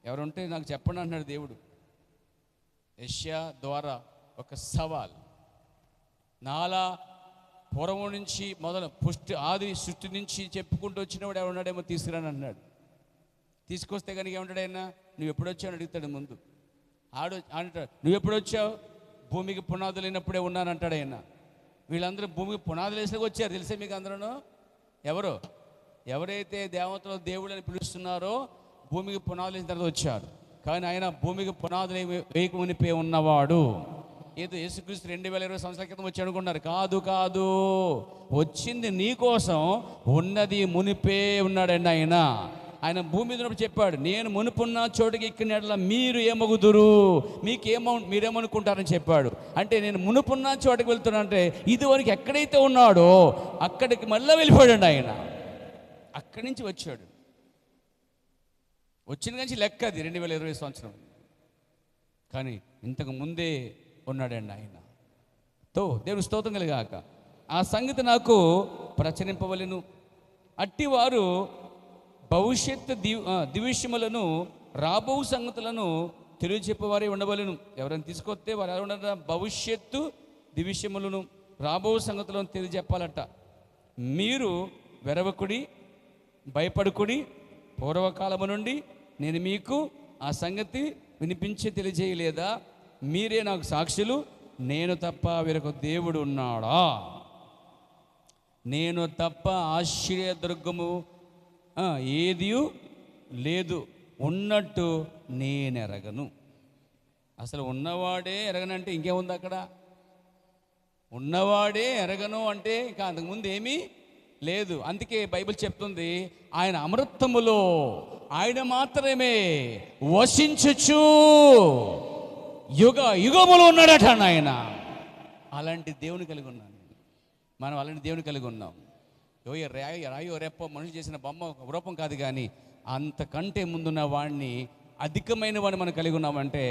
ఎవరుంటే నాకు చెప్పండి అంటున్నాడు దేవుడు. యెషయా ద్వారా ఒక సవాల్. నాలా పూర్వం నుంచి మొదలు ఆది సృష్టి నుంచి చెప్పుకుంటూ వచ్చినవాడు ఎవరున్నాడేమో తీసుకురాని అన్నాడు. తీసుకొస్తే కనుక ఏమంటాడైనా, నువ్వు ఎప్పుడు వచ్చావు అడుగుతాడు ముందు. అంటాడు, నువ్వు ఎప్పుడు వచ్చావు? భూమికి పునాదులు లేనప్పుడే ఉన్నానంటాడు ఆయన. వీళ్ళందరూ భూమికి పునాదులు వేసాక వచ్చారు. తెలిసే మీకు అందరూ ఎవరైతే దేవతలు దేవుడు అని పిలుస్తున్నారో భూమికి పునాదులు వేసిన తర్వాత వచ్చారు. కానీ ఆయన భూమికి పునాదులు వేయక మునిపే ఉన్నవాడు. ఏదో యేసుక్రీస్తు 2020 సంవత్సరాల క్రితం వచ్చి అనుకున్నారు. కాదు, వచ్చింది నీ కోసం, ఉన్నది మునిపే ఉన్నాడండి ఆయన. ఆయన భూమి మీద ఉన్నప్పుడు చెప్పాడు, నేను మునుపున్న చోటుకి ఎక్కిన మీరు ఏమగుదురు, మీరేమనుకుంటారని చెప్పాడు. అంటే నేను మునుపున్న చోటుకి వెళ్తున్నా అంటే ఇదివరకు ఎక్కడైతే ఉన్నాడో అక్కడికి మళ్ళీ వెళ్ళిపోయాడు ఆయన. అక్కడి నుంచి వచ్చాడు. వచ్చిన నుంచి లెక్క అది 2020 సంవత్సరం. కానీ ఇంతకు ముందే ఉన్నాడండి ఆయన. దేవుని స్తోత్రం కలుగాక. ఆ సంగతి నాకు ప్రచురింపవలెను. అట్టివారు భవిష్యత్తు దివిషయములను రాబో సంగతులను తెలియజెప్పవారే ఉండవలెను. ఎవరైనా తీసుకొస్తే వారు ఎవరు ఉండరు? భవిష్యత్తు దివిషయములను రాబో సంగతులను తెలియజెప్పాలట. మీరు వెరవకుడి, భయపడుకుడి. పూర్వకాలము నుండి నేను మీకు ఆ సంగతి వినిపించి తెలియజేయలేదా? మీరే నాకు సాక్షులు. నేను తప్ప వేరొక దేవుడు ఉన్నాడా? నేను తప్ప ఆశ్చర్యదుర్గము ఏది లేదు, ఉన్నట్టు నేనెరగను. అసలు ఉన్నవాడే ఎరగనంటే ఇంకేముంది అక్కడ? ఉన్నవాడే ఎరగను అంటే ఇంకా అంతకుముందు ఏమీ లేదు. అందుకే బైబిల్ చెప్తుంది, ఆయన అమృతములో ఆయన మాత్రమే వసించుచు యుగ యుగములు ఉన్నాడట ఆయన. అలాంటి దేవుని కలిగి ఉన్నాను మనం, అలాంటి దేవుని కలిగి ఉన్నాం. రాయో రెప్ప మనుషులు చేసిన బొమ్మ రూపం కాదు, కానీ అంతకంటే ముందున్న వాడిని, అధికమైన వాడిని మనం కలిగి ఉన్నామంటే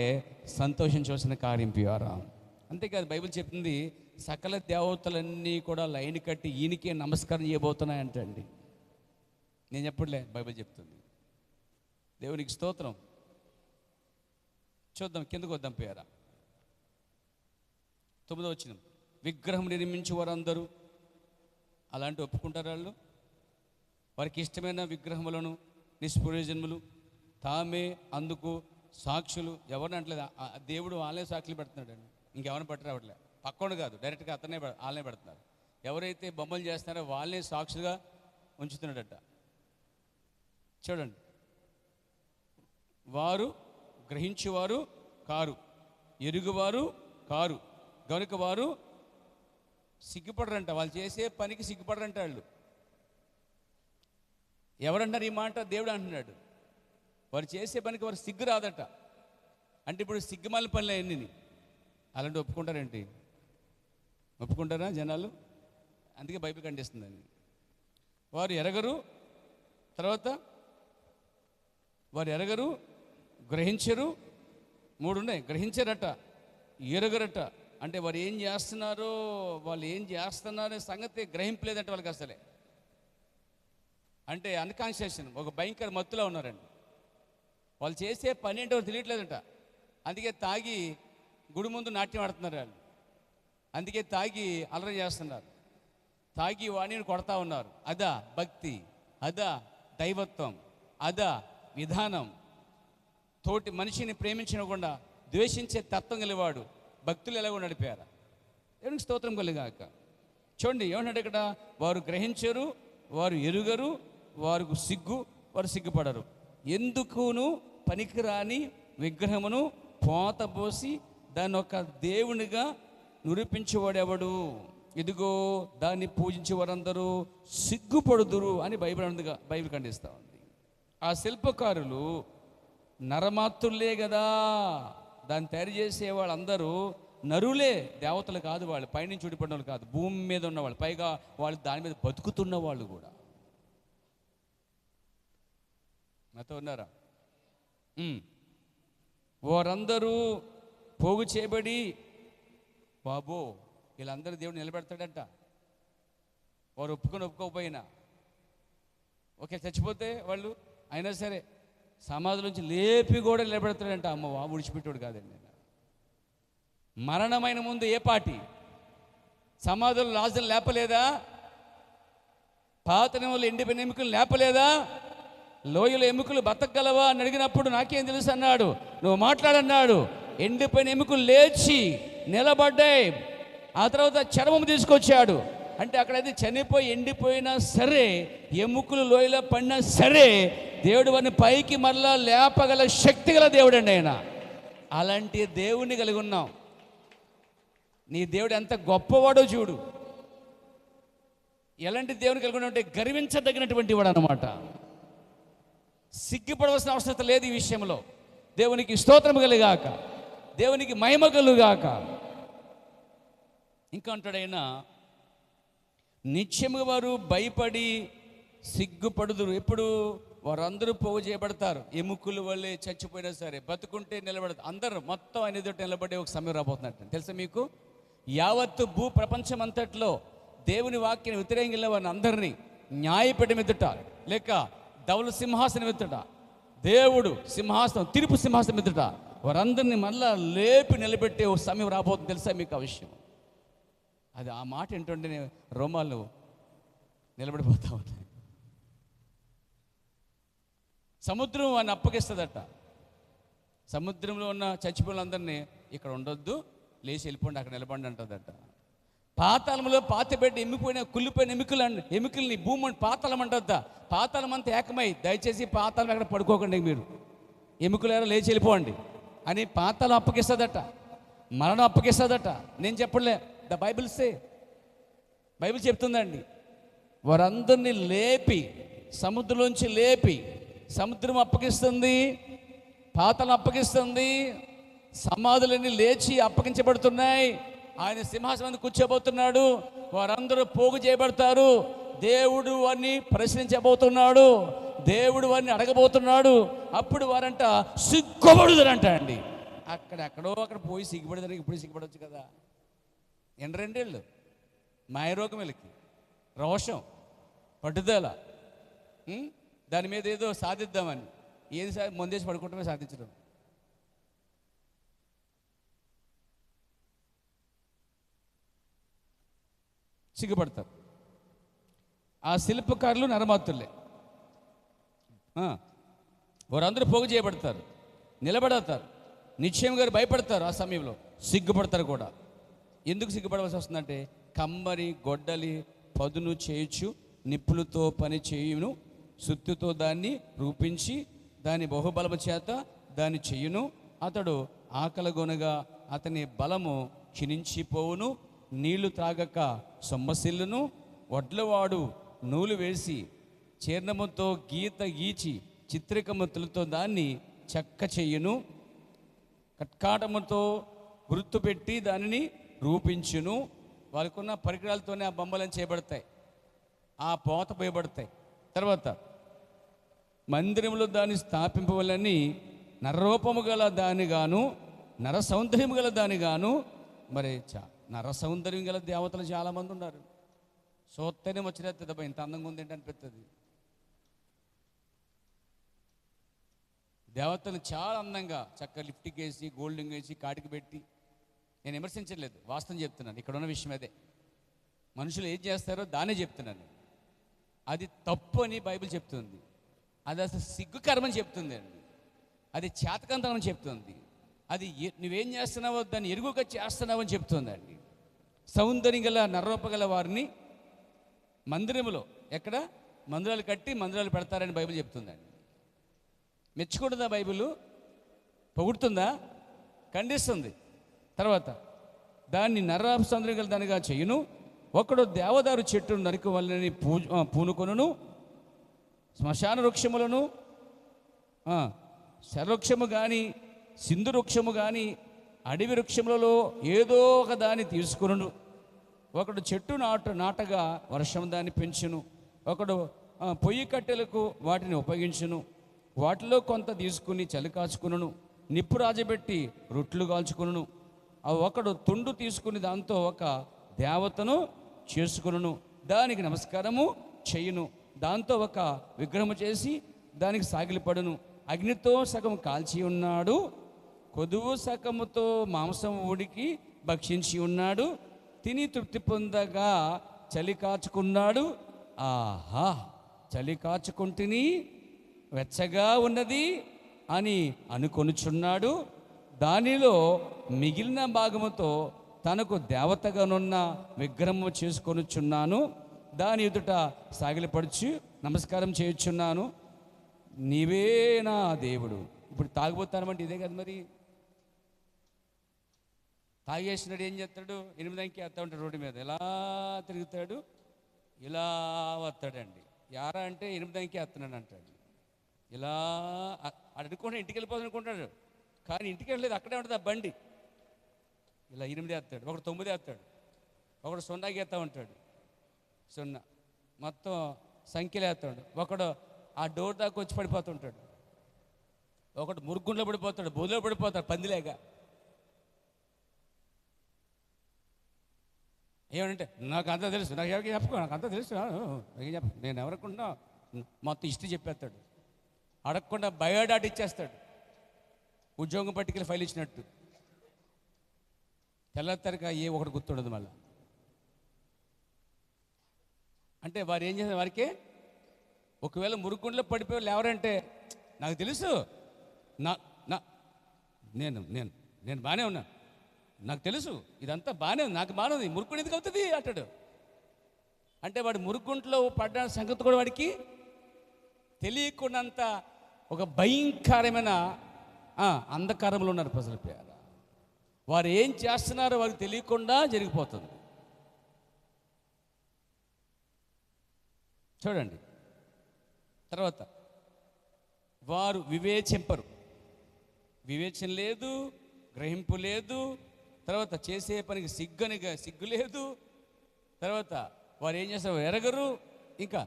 సంతోషించవలసిన కార్యం ప్రియులారా. అంతేకాదు బైబిల్ చెప్తుంది, సకల దేవతలన్నీ కూడా లైన్ కట్టి ఈయనకే నమస్కారం చేయబోతున్నాయంటండి. నేను చెప్పట్లే, బైబిల్ చెప్తుంది. దేవునికి స్తోత్రం. చూద్దాం, కిందకు వద్దాం ప్రియులారా. 9వ వచనం, విగ్రహం నిర్మించే వారందరూ అలాంటి ఒప్పుకుంటారు. వాళ్ళు వారికి ఇష్టమైన విగ్రహములను నిష్ప్రయోజనములు తామే అందుకు సాక్షులు. ఎవరిని అంటలేదు, దేవుడు వాళ్ళే సాక్షులు పెడుతున్నాడు అండి, ఇంకెవరిని పట్టురావట్లే. పక్కన కాదు, డైరెక్ట్గా వాళ్ళనే పెడుతున్నారు. ఎవరైతే బొమ్మలు చేస్తున్నారో వాళ్ళనే సాక్షులుగా ఉంచుతున్నాడట. చూడండి, వారు గ్రహించేవారు కారు, ఎరుగువారు కారు గనుక వారు సిగ్గుపడరంట. వాళ్ళు చేసే పనికి సిగ్గుపడరంట వాళ్ళు. ఎవరంటారు ఈ మాట? దేవుడు అంటున్నాడు. వారు చేసే పనికి వారు సిగ్గు రాదట. అంటే ఇప్పుడు సిగ్గుమాల పనులు అన్నీ అలాంటి ఒప్పుకుంటారేంటి? ఒప్పుకుంటారా జనాలు? అందుకే బైబిల్ ఖండిస్తుందండి. వారు ఎరగరు, తర్వాత వారు ఎరగరు, గ్రహించరు. 3 ఉన్నాయి. గ్రహించరట, ఎరగరట. అంటే వారు ఏం చేస్తున్నారో, వాళ్ళు ఏం చేస్తున్నారనే సంగతి గ్రహింపలేదంటే వాళ్ళకి అసలే. అంటే అన్కాన్షియస్, ఒక భయంకర మత్తులో ఉన్నారండి. వాళ్ళు చేసే పని ఏంటో తెలియట్లేదంట. అందుకే తాగి గుడి ముందు నాట్యం ఆడుతున్నారు వాళ్ళు. అందుకే తాగి అలరి చేస్తున్నారు, తాగి వాణిని కొడతా ఉన్నారు. అదా భక్తి, అదా దైవత్వం, అదా విధానం. తోటి మనిషిని ప్రేమించకుండా ద్వేషించే తత్వం కలివాడు భక్తులు ఎలాగో నడిపారు. దేవునికి స్తోత్రం కలిగాక. చూడండి ఏమన్నాడు ఇక్కడ, వారు గ్రహించరు, వారు ఎరుగరు, వారు సిగ్గుపడరు. ఎందుకును పనికిరాని విగ్రహమును పోతపోసి దాన్ని ఒక దేవునిగా నిరూపించేవాడెవడు? ఇదిగో దాన్ని పూజించే వారందరూ సిగ్గుపడుదురు అని బైబిల్ ఖండిస్తూ ఉంది. ఆ శిల్పకారులు నరమాత్రులే కదా, దాన్ని తయారు చేసే వాళ్ళందరూ నరులే, దేవతలు కాదు. వాళ్ళు పైనుంచి ఊడిపడిన వాళ్ళు కాదు, భూమి మీద ఉన్నవాళ్ళు. పైగా వాళ్ళు దాని మీద బతుకుతున్న వాళ్ళు కూడా. నాతో ఉన్నారా? వారందరూ పోగు చేయబడి, బాబో వీళ్ళందరూ దేవుడు నిలబెడతాడంట. వారు ఒప్పుకోకపోయినా, ఓకే చచ్చిపోతే వాళ్ళు అయినా సరే సమాధుల నుంచి లేపి కూడా నిలబెడతాడంట. అమ్మ బాబు విడిచిపెట్టాడు కాదండి. మరణమైన ముందు ఏ పాటి సమాధులు రాజులు లేపలేదా? పాత నియమంలో ఎండిపోయిన ఎముకలు లేపలేదా? లోయలో ఎముకలు బతకగలవా అని అడిగినప్పుడు నాకేం తెలుసు అన్నాడు. నువ్వు మాట్లాడన్నాడు. ఎండిపోయిన ఎముకలు లేచి నిలబడ్డాయి. ఆ తర్వాత చర్మం తీసుకొచ్చాడు. అంటే అక్కడైతే చనిపోయి ఎండిపోయినా సరే, ఎముకలు లోయలో పడినా సరే, దేవుడు వారిని పైకి మరలా లేపగల శక్తి గల దేవుడు అండి ఆయన. అలాంటి దేవుణ్ణి కలిగి ఉన్నాం. నీ దేవుడు ఎంత గొప్పవాడో చూడు. ఎలాంటి దేవుని కలిగి ఉంటే గర్వించదగినటువంటి వాడు అన్నమాట. సిగ్గుపడవలసిన అవసరం లేదు ఈ విషయంలో. దేవునికి స్తోత్రం కలుగాక, దేవునికి మహిమ కలుగాక. ఇంకా అంటాడైనా, నిత్యముగా వారు భయపడి సిగ్గుపడుదురు. ఎప్పుడు వారందరూ పోగు చేయబడతారు. ఎముకలు వల్లే చచ్చిపోయినా సరే, బతుకుంటే నిలబడతారు. అందరూ మొత్తం ఆయన ఎదుట నిలబడే ఒక సమయం రాబోతున్నట్టు తెలుసా మీకు? యావత్తు భూ ప్రపంచం అంతట్లో దేవుని వాక్యాన్ని వ్యతిరేకంగా వారిని అందరినీ న్యాయపీఠం ఎదుట, లేక ధవల సింహాసనం ఎదుట, దేవుడు సింహాసనం, తీర్పు సింహాసనం ఎదుట వారందరినీ మళ్ళా లేపి నిలబెట్టే ఒక సమయం రాబోతుంది. తెలుసా మీకు ఆ విషయం? అది ఆ మాట ఏంటంటే రోమాలు నిలబడిపోతా ఉన్నాయి. సముద్రం వాడిని అప్పగిస్తుందట. సముద్రంలో ఉన్న చచ్చిపోయినందరినీ ఇక్కడ ఉండొద్దు, లేచి వెళ్ళిపోండి, అక్కడ నిలబండి అంటుందట. పాతాళంలో పాతిపెట్టి ఎమ్మిపోయిన కుళ్ళిపోయిన ఎముకల్ని భూమి పాతాళం అంటుందా. పాతాళం అంతా ఏకమై, దయచేసి పాతాళం ఎక్కడ పడుకోకండి, మీరు ఎముకలు లేచి వెళ్ళిపోండి అని పాతాళం అప్పగిస్తుందట, మరణం అప్పగిస్తుందట. నేను చెప్పలే, ద బైబిల్ చెప్తుందండి. వారందరినీ లేపి సముద్రంలోంచి లేపి సముద్రం అప్పగిస్తుంది, పాతాళం అప్పగిస్తుంది, సమాధులన్నీ లేచి అప్పగించబడుతున్నాయి. ఆయన సింహాసనం కూర్చోబోతున్నాడు, వారందరూ పోగు చేయబడతారు. దేవుడు వారిని ప్రశ్నించబోతున్నాడు, దేవుడు వారిని అడగబోతున్నాడు. అప్పుడు వారంట సిగ్గుపడుదరంట అండి. అక్కడ పోయి సిగ్గుపడదానికి ఇప్పుడు సిగ్గుపడవచ్చు కదా. 2 ఏళ్ళు మాయరోగం వీళ్ళకి, రోషం, పట్టుదల, దాని మీద ఏదో సాధిద్దామని, ఏది ముందేసి పడుకుంటమే సాధించడం. సిగ్గుపడతారు. ఆ శిల్పకారులు నరమాతులే, వారందరూ పోగు చేయబడతారు, నిలబడతారు, నిశ్చయంగా భయపడతారు. ఆ సమయంలో సిగ్గుపడతారు కూడా. ఎందుకు సిగ్గుపడవలసి వస్తుందంటే, కమ్మరి గొడ్డలి పదును చేయొచ్చు, నిప్పులతో పని చేయును, సుత్తితో దాన్ని రూపించి దాని బహుబలము చేత దాన్ని చెయ్యును. అతడు ఆకలగొనగా అతని బలము క్షీణించిపోవును, నీళ్లు త్రాగక సొమ్మసిల్లును. వడ్లవాడు నూలు వేసి చీర్ణముతో గీత గీచి చిత్రికముతులతో దాన్ని చెక్క చెయ్యును, కట్కాటముతో గుర్తు పెట్టి దానిని రూపించును. వాళ్ళకున్న పరికరాలతోనే ఆ బొమ్మలను చేయబడతాయి, ఆ పోత పోయబడతాయి. తర్వాత మందిరంలో దాన్ని స్థాపింపవలని నరరూపము గల దానిగాను, నర సౌందర్యము గల దానిగాను. మరి నర సౌందర్యం గల దేవతలు చాలామంది ఉన్నారు. సోత్తనే వచ్చినట్టు ఇంత అందంగా ఉంది ఏంటి అనిపిస్తుంది. దేవతలు చాలా అందంగా చక్కగా లిఫ్ట్కి వేసి గోల్డింగ్ వేసి కాటికి పెట్టి, నేను విమర్శించలేదు, వాస్తవం చెప్తున్నాను. ఇక్కడ ఉన్న విషయం అదే, మనుషులు ఏం చేస్తారో దానే చెప్తున్నాను. అది తప్పు అని బైబిల్ చెప్తుంది, అది అసలు సిగ్గుకరమని చెప్తుంది అండి, అది చేతకంతనం చెప్తుంది, అది నువ్వేం చేస్తున్నావో దాన్ని ఎరుగుగా చేస్తున్నావు అని చెప్తుందండి. సౌందర్యం గల నర్రూపగల వారిని మందిరములో, ఎక్కడ మందిరాలు కట్టి మందిరాలు పెడతారని బైబిల్ చెప్తుందండి. మెచ్చుకుంటుందా బైబిల్? పొగుడుతుందా? ఖండిస్తుంది. తర్వాత దాన్ని నర్రాప సౌందర్యం గల దానిగా చెయ్యును. ఒకడు దేవదారు చెట్టును నరికి వాళ్ళని పూనుకొనును, శ్మశాన వృక్షములను, శరవృక్షము కానీ సింధు వృక్షము కానీ అడవి వృక్షములలో ఏదో ఒక దాన్ని తీసుకును. ఒకడు చెట్టు నాటగా వర్షం దాన్ని పెంచును, ఒకడు పొయ్యి కట్టెలకు వాటిని ఉపయోగించును, వాటిలో కొంత తీసుకుని చలి కాచుకును, నిప్పు రాజబెట్టి రొట్లు కాల్చుకును. ఒకడు తుండు తీసుకుని దాంతో ఒక దేవతను చేసుకును, దానికి నమస్కారము చెయ్యును, దాంతో ఒక విగ్రహము చేసి దానికి సాగిలిపడును. అగ్నితో సగం కాల్చి ఉన్నాడు, కొదువు సగముతో మాంసం ఉడికి భక్షించి ఉన్నాడు, తిని తృప్తి పొందగా చలి కాచుకున్నాడు. ఆహా, చలి కాచుకుంటుని వెచ్చగా ఉన్నది అని అనుకొనుచున్నాడు. దానిలో మిగిలిన భాగముతో తనకు దేవతగానున్న విగ్రహము చేసుకొనుచున్నాను, దాని ఎదుట సాగిలపడుచు నమస్కారం చేయుచున్నాను, నీవే నా దేవుడు. ఇప్పుడు తాగిపోతానమంటే ఇదే కదా మరి. తాగేసినాడు ఏం చేస్తాడు? 8 అంకి వస్తా ఉంటాడు, రోడ్డు మీద ఎలా తిరుగుతాడు, ఇలా వస్తాడండి. యారా అంటే 8 అంకి వస్తున్నాడు అంటాడు, ఇలా అనుకుంటే ఇంటికి వెళ్ళిపోతాడు అనుకుంటాడు, కానీ ఇంటికి వెళ్ళలేదు, అక్కడే ఉంటుంది ఆ బండి. ఇలా 8 వేస్తాడు, ఒకడు 9 వేస్తాడు, ఒకడు 0కి వేస్తూ ఉంటాడు, 0 మొత్తం సంఖ్యలు వేస్తాడు. ఒకడు ఆ డోర్ దాకా వచ్చి పడిపోతుంటాడు, ఒకడు మురుగుండ్లో పడిపోతాడు, బోధలో పడిపోతాడు పందిలేగా. ఏమంటే నాకు అంతా తెలుసు, నాకు ఎవరికి చెప్పుకో, నాకు అంతా తెలుసు, నేను ఎవరకుండా మొత్తం హిస్టరీ చెప్పేస్తాడు, అడగకుండా బయోడాటా ఇచ్చేస్తాడు, ఉద్యోగం పట్టుకెళ్ళి ఫైల్ ఇచ్చినట్టు. తెల్లతరగా ఒకటి గుర్తుండదు మళ్ళీ. అంటే వారు ఏం చేస్తారు, వారికే ఒకవేళ మురుగుండ్లో పడిపోయి ఎవరంటే నాకు తెలుసు, నా నేను నేను నేను బాగానే ఉన్నా, నాకు తెలుసు ఇదంతా బాగానే ఉంది, నాకు బాగానే ఉంది, మురుక్కుని ఎందుకు అవుతుంది అంటాడు. అంటే వాడు మురుక్కుంట్లో పడ్డ సంగతి కూడా వాడికి తెలియకున్నంత ఒక భయంకరమైన అంధకారంలో ఉన్నారు ప్రజల పేర. వారు ఏం చేస్తున్నారో వారికి తెలియకుండా జరిగిపోతుంది. చూడండి, తర్వాత వారు వివేచింపరు, వివేచన లేదు, గ్రహింపు లేదు, తర్వాత చేసే పనికి సిగ్గు లేదు, తర్వాత వారు ఏం చేస్తారు ఎరగరు. ఇంకా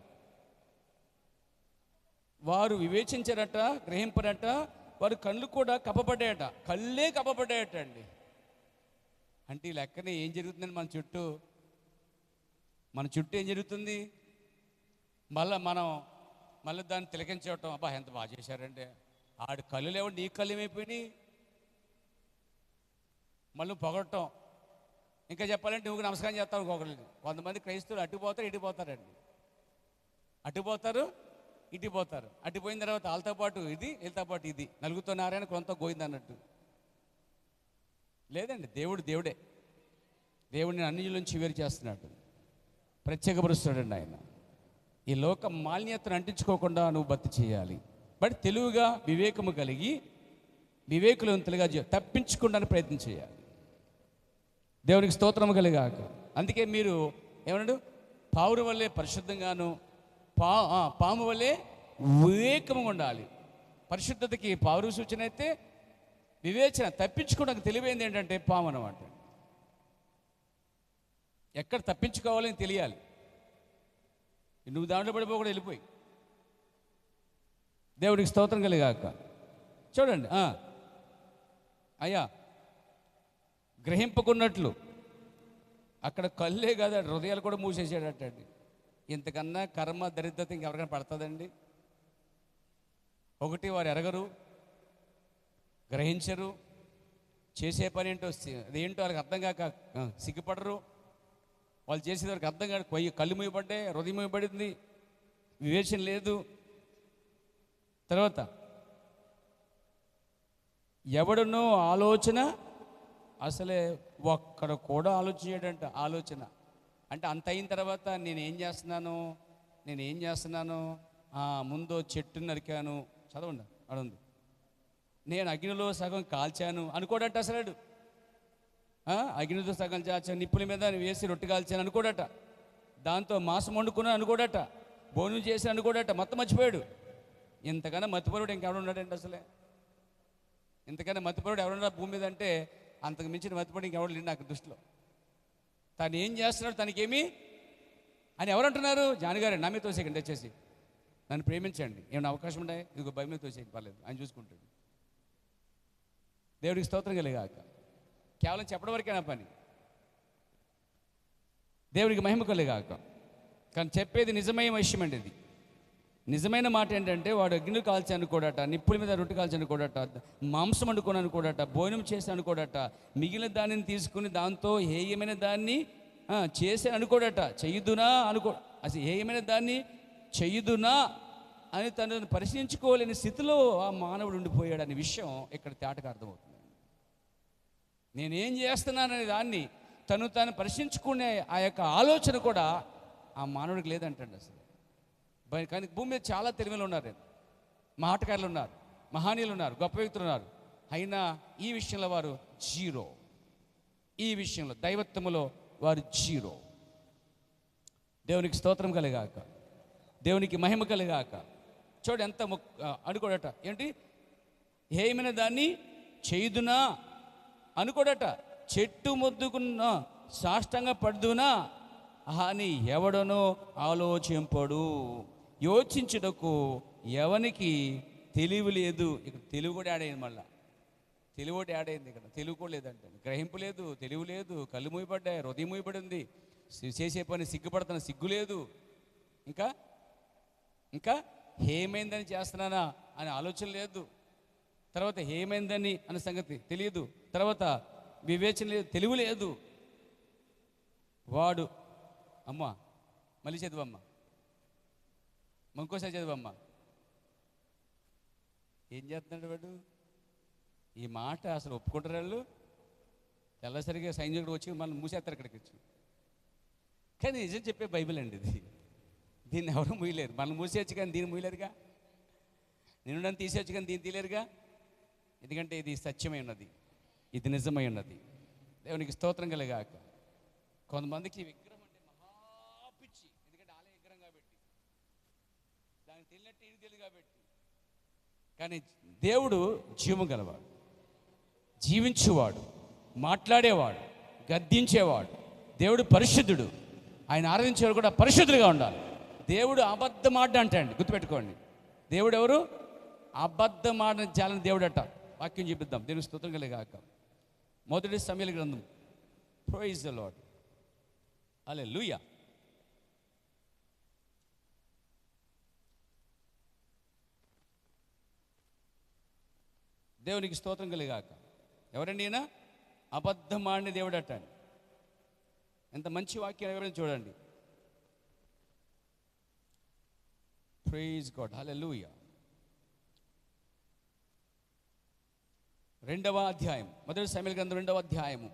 వారు వివేచించారట, గ్రహింపరట, వారు కళ్ళు కూడా కప్పబడ్డాయట, కళ్ళే కప్పబడ్డాయట అండి. అంటే ఈ లెక్కనే ఏం జరుగుతుందండి మన చుట్టూ ఏం జరుగుతుంది? మళ్ళీ దాన్ని తిలకించవటం, అబ్బా ఎంత బాగా చేశారంటే, ఆడి కళ్ళు లేవండి, నీ కళ్ళు ఏమైపోయినాయి, మళ్ళీ పొగడటం. ఇంకా చెప్పాలంటే నువ్వు నమస్కారం చేస్తావు ఇంకొకరిని. కొంతమంది క్రైస్తవులు అటుపోతారు ఇటుపోతారండి, అటుపోతారు ఇటుపోతారు. అటుపోయిన తర్వాత వాళ్ళతో పాటు ఇది, వీళ్ళతో పాటు ఇది, నలుగుతో నారాయణ కొంత గోయింది అన్నట్టు. లేదండి, దేవుడే. దేవుడిని అన్నిలోంచి వేరు చేస్తున్నాడు, ప్రత్యేకపరుస్తున్నాడండి ఆయన. ఈ లోక మాలిన్యతను అంటించుకోకుండా నువ్వు భక్తి చేయాలి. బట్ తెలివిగా వివేకము కలిగి వివేకులంతులుగా తప్పించుకోవడానికి ప్రయత్నం చేయాలి. దేవునికి స్తోత్రము కలిగాక. అందుకే మీరు ఏమన్నాడు, పావురు వల్లే పరిశుద్ధంగాను పాము వల్లే వివేకముగా ఉండాలి. పరిశుద్ధతకి పావురు సూచన అయితే, వివేచన తప్పించుకోవడానికి తెలివైంది ఏంటంటే పాము అన్నమాట. ఎక్కడ తప్పించుకోవాలని తెలియాలి. నువ్వు దాంట్లో పడిపోకుండా వెళ్ళిపోయి. దేవుడికి స్తోత్రం కలిగాక. చూడండి, అయ్యా గ్రహింపుకున్నట్లు అక్కడ కళ్ళే కాదు, హృదయాలు కూడా మూసేసాడటండి. ఇంతకన్నా కర్మ దరిద్రత ఇంకెవరికైనా పడుతుందండి? ఒకటి, వారు ఎరగరు, గ్రహించరు, చేసే పని ఏంటో అదేంటో వాళ్ళకి అర్థం కాక సిగ్గుపడరు. వాళ్ళు చేసేదానికి అర్థం కాదు, కళ్ళు మూయబడ్డాయి, హృదయం మూయబడింది, వివేచన లేదు. తర్వాత ఎవడనో ఆలోచన, అసలే ఒక్కడ కూడా ఆలోచించాడంట. ఆలోచన అంటే అంత అయిన తర్వాత నేనేం చేస్తున్నాను, ముందు చెట్టు నరికాను, చదవండి అడుంది, నేను అగ్నిలో సగం కాల్చాను అనుకోడట. అసలు అగ్నితో సగం కాల్చాను, నిప్పుల మీద వేసి రొట్టె కాల్చాను అనుకోడట. దాంతో మాంసం వండుకున్నాను అనుకోడట. భోజనం చేసి అనుకోడట. మొత్తం మర్చిపోయాడు. ఇంతకన్నా మతిపరుడు ఇంకెవడు ఉన్నాడండి? అసలే ఇంతకన్నా మతిపరుడు ఎవరున్నా భూమి మీద అంటే అంతకు మించిన మతిపరుడు ఇంకెవడు లేడు నాకు దృష్టిలో. తను ఏం చేస్తున్నాడు, తనకేమి అని ఎవరంటున్నారు? జానిగారు నా మీద తోసేయండి, వచ్చేసి నన్ను ప్రేమించండి, ఏమైనా అవకాశం ఉండే ఇదిగో భయం మీద తోసేయండి, పర్లేదు, ఆయన చూసుకుంటాడు. దేవుడికి స్తోత్రం కలిగాక. కేవలం చెప్పడం వరకేనా పని? దేవుడికి మహిమ కలిగాక. కానీ చెప్పేది నిజమైన విషయం అండి. ఇది నిజమైన మాట ఏంటంటే, వాడు అగ్ని కాల్చి అనుకోడట, నిప్పుల మీద రొట్టె కాల్చి అనుకోడట, మాంసం వండుకొని అనుకోడట, భోజనం చేసి అనుకోడట, మిగిలిన దానిని తీసుకుని దాంతో హేయమైన దాన్ని చేసి అనుకోడట, చెయ్యుదునా అసలు హేయమైన దాన్ని చెయ్యుదునా అని తనను పరిశీలించుకోలేని స్థితిలో ఆ మానవుడు ఉండిపోయాడు అనే విషయం ఇక్కడ తేటగా అర్థమవుతుంది. నేనేం చేస్తున్నాననే దాన్ని తను పరిశీలించుకునే ఆ యొక్క ఆలోచన కూడా ఆ మానవుడికి లేదంటండి అసలు. కానీ భూమి మీద చాలా తెలివిలు ఉన్నారు, మాటకారులు ఉన్నారు, మహానీయులు ఉన్నారు, గొప్ప వ్యక్తులు ఉన్నారు. అయినా ఈ విషయంలో వారు జీరో. ఈ విషయంలో దైవత్వములో వారు జీరో. దేవునికి స్తోత్రం కలిగాక, దేవునికి మహిమ కలిగాక. చూడు ఎంత అనుకోడట, ఏంటి హేయమైన దాన్ని చేయుదునా అనుకోడట, చెట్టు మొద్దుకున్న సాష్టంగా పడుదునా అని ఎవడనో ఆలోచింపడు. యోచించుటకు ఎవనికి తెలివి లేదు. ఇక్కడ తెలివి కూడా యాడ్ అయింది. మళ్ళీ తెలివి కూడా యాడ్ అయింది. ఇక్కడ తెలివి కూడా లేదంటే, గ్రహింపు లేదు, తెలివి లేదు, కళ్ళు మూయబడ్డాయి, హృదయం మూయబడింది, చేసే పని సిగ్గుపడుతున్న సిగ్గు లేదు, ఇంకా ఏమైందని చేస్తున్నానా అనే ఆలోచన లేదు, తర్వాత ఏమైందని అనే సంగతి తెలియదు, తర్వాత వివేచన లేదు, తెలివి లేదు. వాడు అమ్మా మళ్ళీ చదువమ్మా, ఇంకోసారి చదువమ్మా. ఏం చేస్తున్నాడు వాడు? ఈ మాట అసలు ఒప్పుకుంటారు వాళ్ళు? తెల్లసరిగా సైన్యుడు వచ్చి మనం మూసేస్తారు ఇక్కడికి వచ్చి. కానీ నిజం చెప్పే బైబిల్ అండి ఇది. దీన్ని ఎవరు మూయలేరు. మనం మూసేయచ్చు కానీ దీన్ని మూయలేరుగా. నిన్ను తీసేయచ్చు కానీ దీన్ని తీయలేరుగా. ఎందుకంటే ఇది సత్యమై ఉన్నది, ఇది నిజమై ఉన్నది. దేవునికి స్తోత్రం కలుగాక. కొంతమందికి విగ్రహం అంటే మహాపిచ్చి, ఎందుకంటే ఆలయ విగ్రహం కాబట్టి, దానికి తెలియనట్టు ఇది తెలియదు కాబట్టి. కానీ దేవుడు జీవం గలవాడు, జీవించువాడు, మాట్లాడేవాడు, గద్దించేవాడు. దేవుడు పరిశుద్ధుడు. ఆయన ఆరాధించేవాడు కూడా పరిశుద్ధులుగా ఉండాలి. దేవుడు అబద్ధం ఆడ అంటండి, గుర్తుపెట్టుకోండి. దేవుడు ఎవరు? అబద్ధం ఆడని చాలని దేవుడు అట. వాక్యం చూపిద్దాం. దేవుని స్తోత్రం కలుగాక. మొదటి సమూయేలు గ్రంథం. Praise the Lord. హల్లెలూయా. దేవునికి స్తోత్రం కలుగాక. ఎవరండి ఈయన? అబద్ధం ఆడిన దేవుడు అట్టండి. ఎంత మంచి వాక్యం ఎవరైనా చూడండి. Praise God. హల్లెలూయా. 2వ అధ్యాయం, మొదటి సమూయేలు గ్రంథం 2వ అధ్యాయము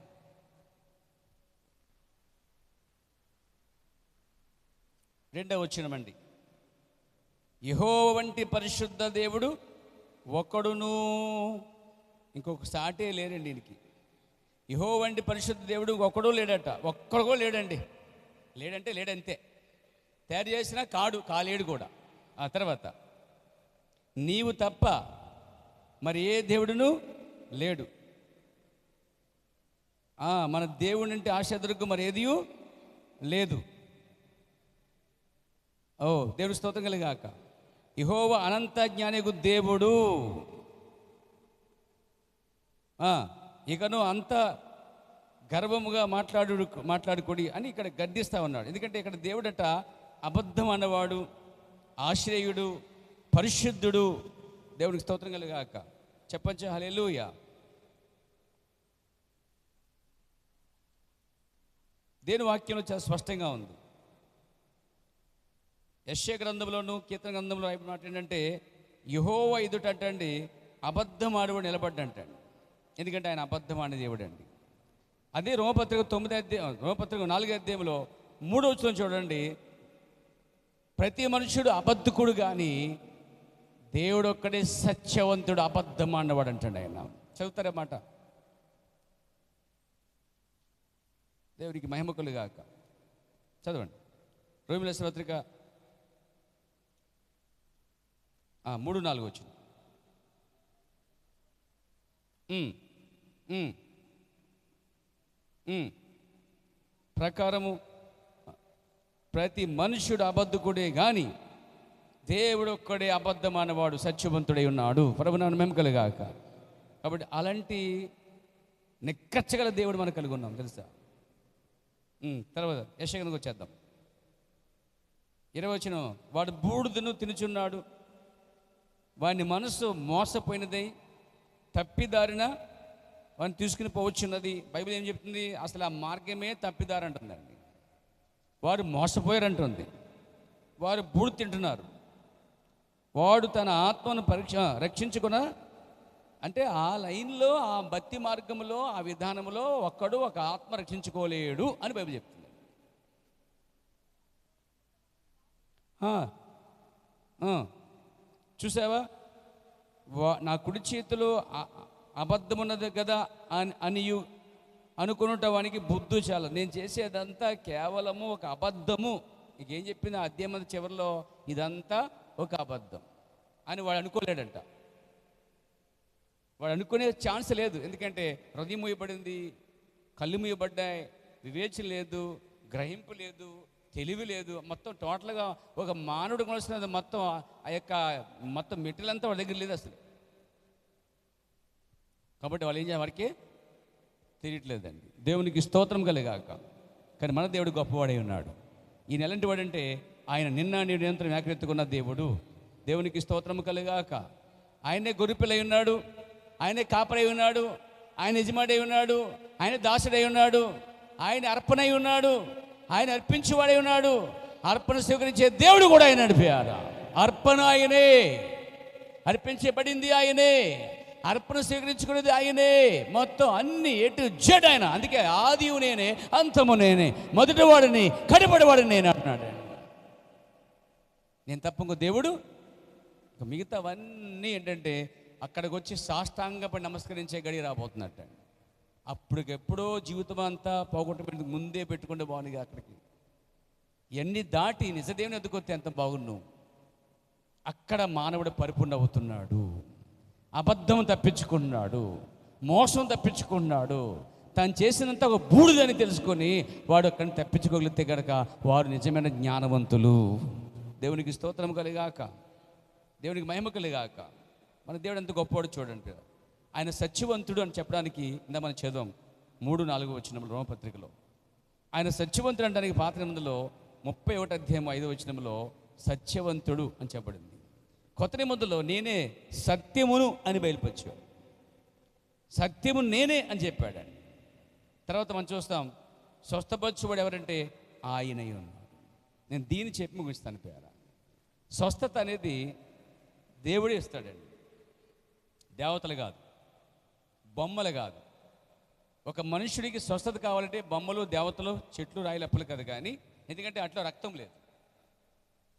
2వ వచనమండి. యెహోవా వంటి పరిశుద్ధ దేవుడు ఒక్కడును, ఇంకొక సాటే లేరండి దీనికి. యెహోవా వంటి పరిశుద్ధ దేవుడు ఒక్కడూ లేడట. ఒక్కడో లేడండి. లేడంటే లేడంతే. తయారు చేసినా కాలేడు కూడా. ఆ తర్వాత, నీవు తప్ప మరి ఏ దేవుడును లేడు. మన దేవుడు అంటే ఆశ మరి ఏది లేదు. దేవుడు స్తోత్రం కలుగాక. యెహోవా అనంత జ్ఞానిగు దేవుడు. ఇకను అంత గర్వముగా మాట్లాడుకోడి అని ఇక్కడ గద్దిస్తూ ఉన్నాడు. ఎందుకంటే ఇక్కడ దేవుడట అబద్ధం అన్నవాడు, ఆశ్రయుడు, పరిశుద్ధుడు. దేవునికి స్తోత్రం కలుగాక. చెప్పండి హల్లెలూయా. దేని వాక్యంలో చాలా స్పష్టంగా ఉంది. యెషయా గ్రంథంలోను కీర్తన గ్రంథంలో మాట ఏంటంటే, యెహోవా ఎదుట అంటండి అబద్ధం ఆడవాడు నిలబడ్డంటండి. ఎందుకంటే ఆయన అబద్ధం ఆడే దేవుడు అండి. అదే రోమపత్రిక 4వ అధ్యాయంలో 3వ వచనం చూడండి. ప్రతి మనుషుడు అబద్ధకుడు కానీ దేవుడు ఒక్కడే సత్యవంతుడు, అబద్ధం అన్నవాడు అంటాడు ఆయన. చదువుతారన్నమాట. దేవునికి మహిమ కలుగాక. చదవండి. రోమీయుల రాసిన పత్రిక 3:4 వచ్చింది. ప్రకారము ప్రతి మనుష్యుడు అబద్ధకుడే గాని దేవుడు ఒక్కడే అబద్ధం అన్నవాడు సత్యవంతుడై ఉన్నాడు. ప్రభునామమునకు మహిమ కలుగాక. కాబట్టి అలాంటి నిక్కచ్చగల దేవుడు మనకు కలిగి ఉన్నాం, తెలుసా. తర్వాత యెషయా గ్రంథంకి వచ్చేద్దాం. 20వ వచనం. వాడు బూడిదను తినుచున్నాడు, వాని మనసు మోసపోయినదై తప్పిదారిన వాడిని తీసుకుని పోవచ్చున్నది. బైబిల్ ఏం చెప్తుంది? అసలు ఆ మార్గమే తప్పిదారి అంటుందండి. వారు మోసపోయారంటుంది. వారు బూడిద తింటున్నారు. వాడు తన ఆత్మను రక్షించుకున్న అంటే ఆ లైన్లో, ఆ భక్తి మార్గంలో, ఆ విధానంలో ఒక్కడు ఒక ఆత్మ రక్షించుకోలేడు అని బైబిల్ చెప్తుంది. చూసావా? నా కుడి చేతిలో అబద్ధమున్నది కదా అని అనుకున్నట వానికి బుద్ధి చాలా. నేను చేసేదంతా కేవలము ఒక అబద్ధము. నీకేం చెప్పింది ఆ అధ్యాయం చివరిలో? ఇదంతా ఒక అబద్ధం అని వాడు అనుకోలేడంట. వాడు అనుకునే ఛాన్స్ లేదు. ఎందుకంటే హృదయం మూయబడింది, కళ్ళు మూయబడ్డాయి, వివేచన లేదు, గ్రహింపు లేదు, తెలివి లేదు. మొత్తం టోటల్గా ఒక మానవుడు కొలుస్తున్నది మొత్తం ఆ యొక్క మొత్తం మెటీరియల్ అంతా వాడి దగ్గర లేదు అసలు. కాబట్టి వాళ్ళు ఏం చేయాలి? వాడికి తెలియట్లేదండి. దేవునికి స్తోత్రం కలుగాక. కానీ మన దేవుడు గొప్పవాడై ఉన్నాడు. ఈయన ఎలాంటి వాడంటే ఆయన నిన్న నేడు నిరంతరం ఏకరెత్తుకున్న దేవుడు. దేవునికి స్తోత్రం కలుగాక. ఆయనే గొర్రెపిల్లై ఉన్నాడు, ఆయనే కాపరై ఉన్నాడు, ఆయన యజమాడై ఉన్నాడు, ఆయన దాసుడై ఉన్నాడు, ఆయన అర్పణై ఉన్నాడు, ఆయన అర్పించేవాడై ఉన్నాడు. అర్పణ స్వీకరించే దేవుడు కూడా ఆయన నడిపారు. అర్పణ ఆయనే, అర్పించబడింది ఆయనే, అర్పణ స్వీకరించుకునేది ఆయనే. మొత్తం అన్ని ఎటు జడ్ ఆయన. అందుకే ఆదియు నేనే, అంతము నేనే, మొదటివాడిని, కడపడివాడిని నేను అంటున్నాడు. నేను తప్ప ఇంకో దేవుడు, మిగతావన్నీ ఏంటంటే అక్కడికి వచ్చి సాష్టాంగపడి నమస్కరించే గడి రాబోతున్నట్టు. అప్పటికెప్పుడో జీవితం అంతా పోగొట్టుకుని ముందే పెట్టుకుంటే బాగుంది. అక్కడికి ఎన్ని దాటి నిజదేవుని ఎదుకొస్తే ఎంత బాగున్నావు. అక్కడ మానవుడు పరిపూర్ణ అవుతున్నాడు. అబద్ధం తప్పించుకున్నాడు, మోసం తప్పించుకున్నాడు. తను చేసినంత ఒక బూడిదని తెలుసుకొని వాడు అక్కడిని తప్పించుకోగలిగితే కనుక వారు నిజమైన జ్ఞానవంతులు. దేవునికి స్తోత్రం కలిగాక, దేవునికి మహిమ కలిగాక. మన దేవుడు ఎంత గొప్పవాడు చూడండి. ఆయన సత్యవంతుడు అని చెప్పడానికి ఇందా మనం చదవం 3-4 వచనంలో రోమపత్రికలో. ఆయన సత్యవంతుడు అనడానికి పాత నిబంధనలో 31 అధ్యాయం 5వ వచనంలో సత్యవంతుడు అని చెప్పబడింది. కొత్త నిబంధనలో నేనే సత్యమును అని బయలుపరిచాడు. సత్యము నేనే అని చెప్పాడండి. తర్వాత మనం చూస్తాం స్వస్థపరచువాడు ఎవరంటే ఆయనై ఉన్నాడు. నేను దీన్ని చెప్పి ముగిస్తాను పేర. స్వస్థత అనేది దేవుడే ఇస్తాడండి, దేవతలు కాదు, బొమ్మలు కాదు. ఒక మనుషుడికి స్వస్థత కావాలంటే బొమ్మలు, దేవతలు, చెట్లు, రాయిలు, అప్పులు కదా. కానీ ఎందుకంటే అట్లా రక్తం లేదు,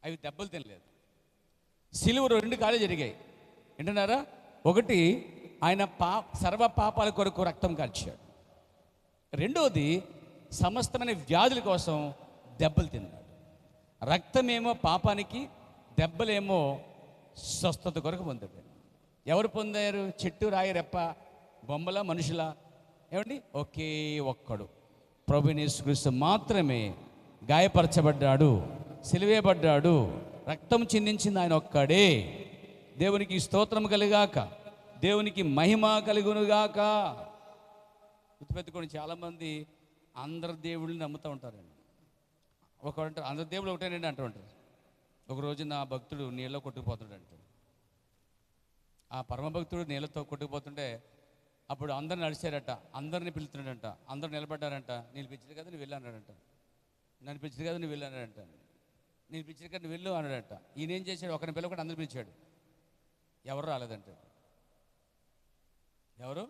అవి దెబ్బలు తినలేదు. సిలువలో 2 కార్యాలు జరిగాయి వింటున్నారా? ఒకటి, ఆయన సర్వ పాపాల కొరకు రక్తం కార్చాడు. రెండోది, సమస్తమైన వ్యాధుల కోసం దెబ్బలు తిన్నాడు. రక్తమేమో పాపానికి, దెబ్బలేమో స్వస్థత కొరకు పొందాడు. ఎవరు పొందారు? చెట్టు, రాయి, రెప్ప, బొమ్మల, మనుషుల? ఏమండి? ఒకే ఒక్కడు ప్రభువైన యేసుక్రీస్తు మాత్రమే గాయపరచబడ్డాడు, సిలువేయబడ్డాడు, రక్తం చిందించింది ఆయన ఒక్కడే. దేవునికి స్తోత్రం కలిగాక, దేవునికి మహిమ కలుగునుగాక. గుర్తుపెట్టుకోండి, చాలామంది అందరు దేవుళ్ళని నమ్ముతూ ఉంటారండి. ఒకరు అందరు దేవుళ్ళు ఒకటేనండి అంటూ ఉంటారు. ఒకరోజు నా భక్తుడు నీళ్ళలో కొట్టుకుపోతున్నాడు. ఆ పరమభక్తుడు నీళ్ళతో కొట్టుకుపోతుంటే అప్పుడు అందరు నడిచారట, అందరిని పిలుతున్నాడంట, అందరూ నిలబడ్డారంట. నేను పిలిచింది కదా నువ్వు వెళ్ళానంట, నన్ను పిలిచింది కదా నువ్వు వెళ్ళానంట, నేను పిలిచింది కదా నువ్వు వెళ్ళు అన్నాడంట. ఈయన ఏం చేశాడు? ఒకరిని పిలవకుండా అందరు పిలిచాడు. ఎవరు రాలేదంట. ఎవరు?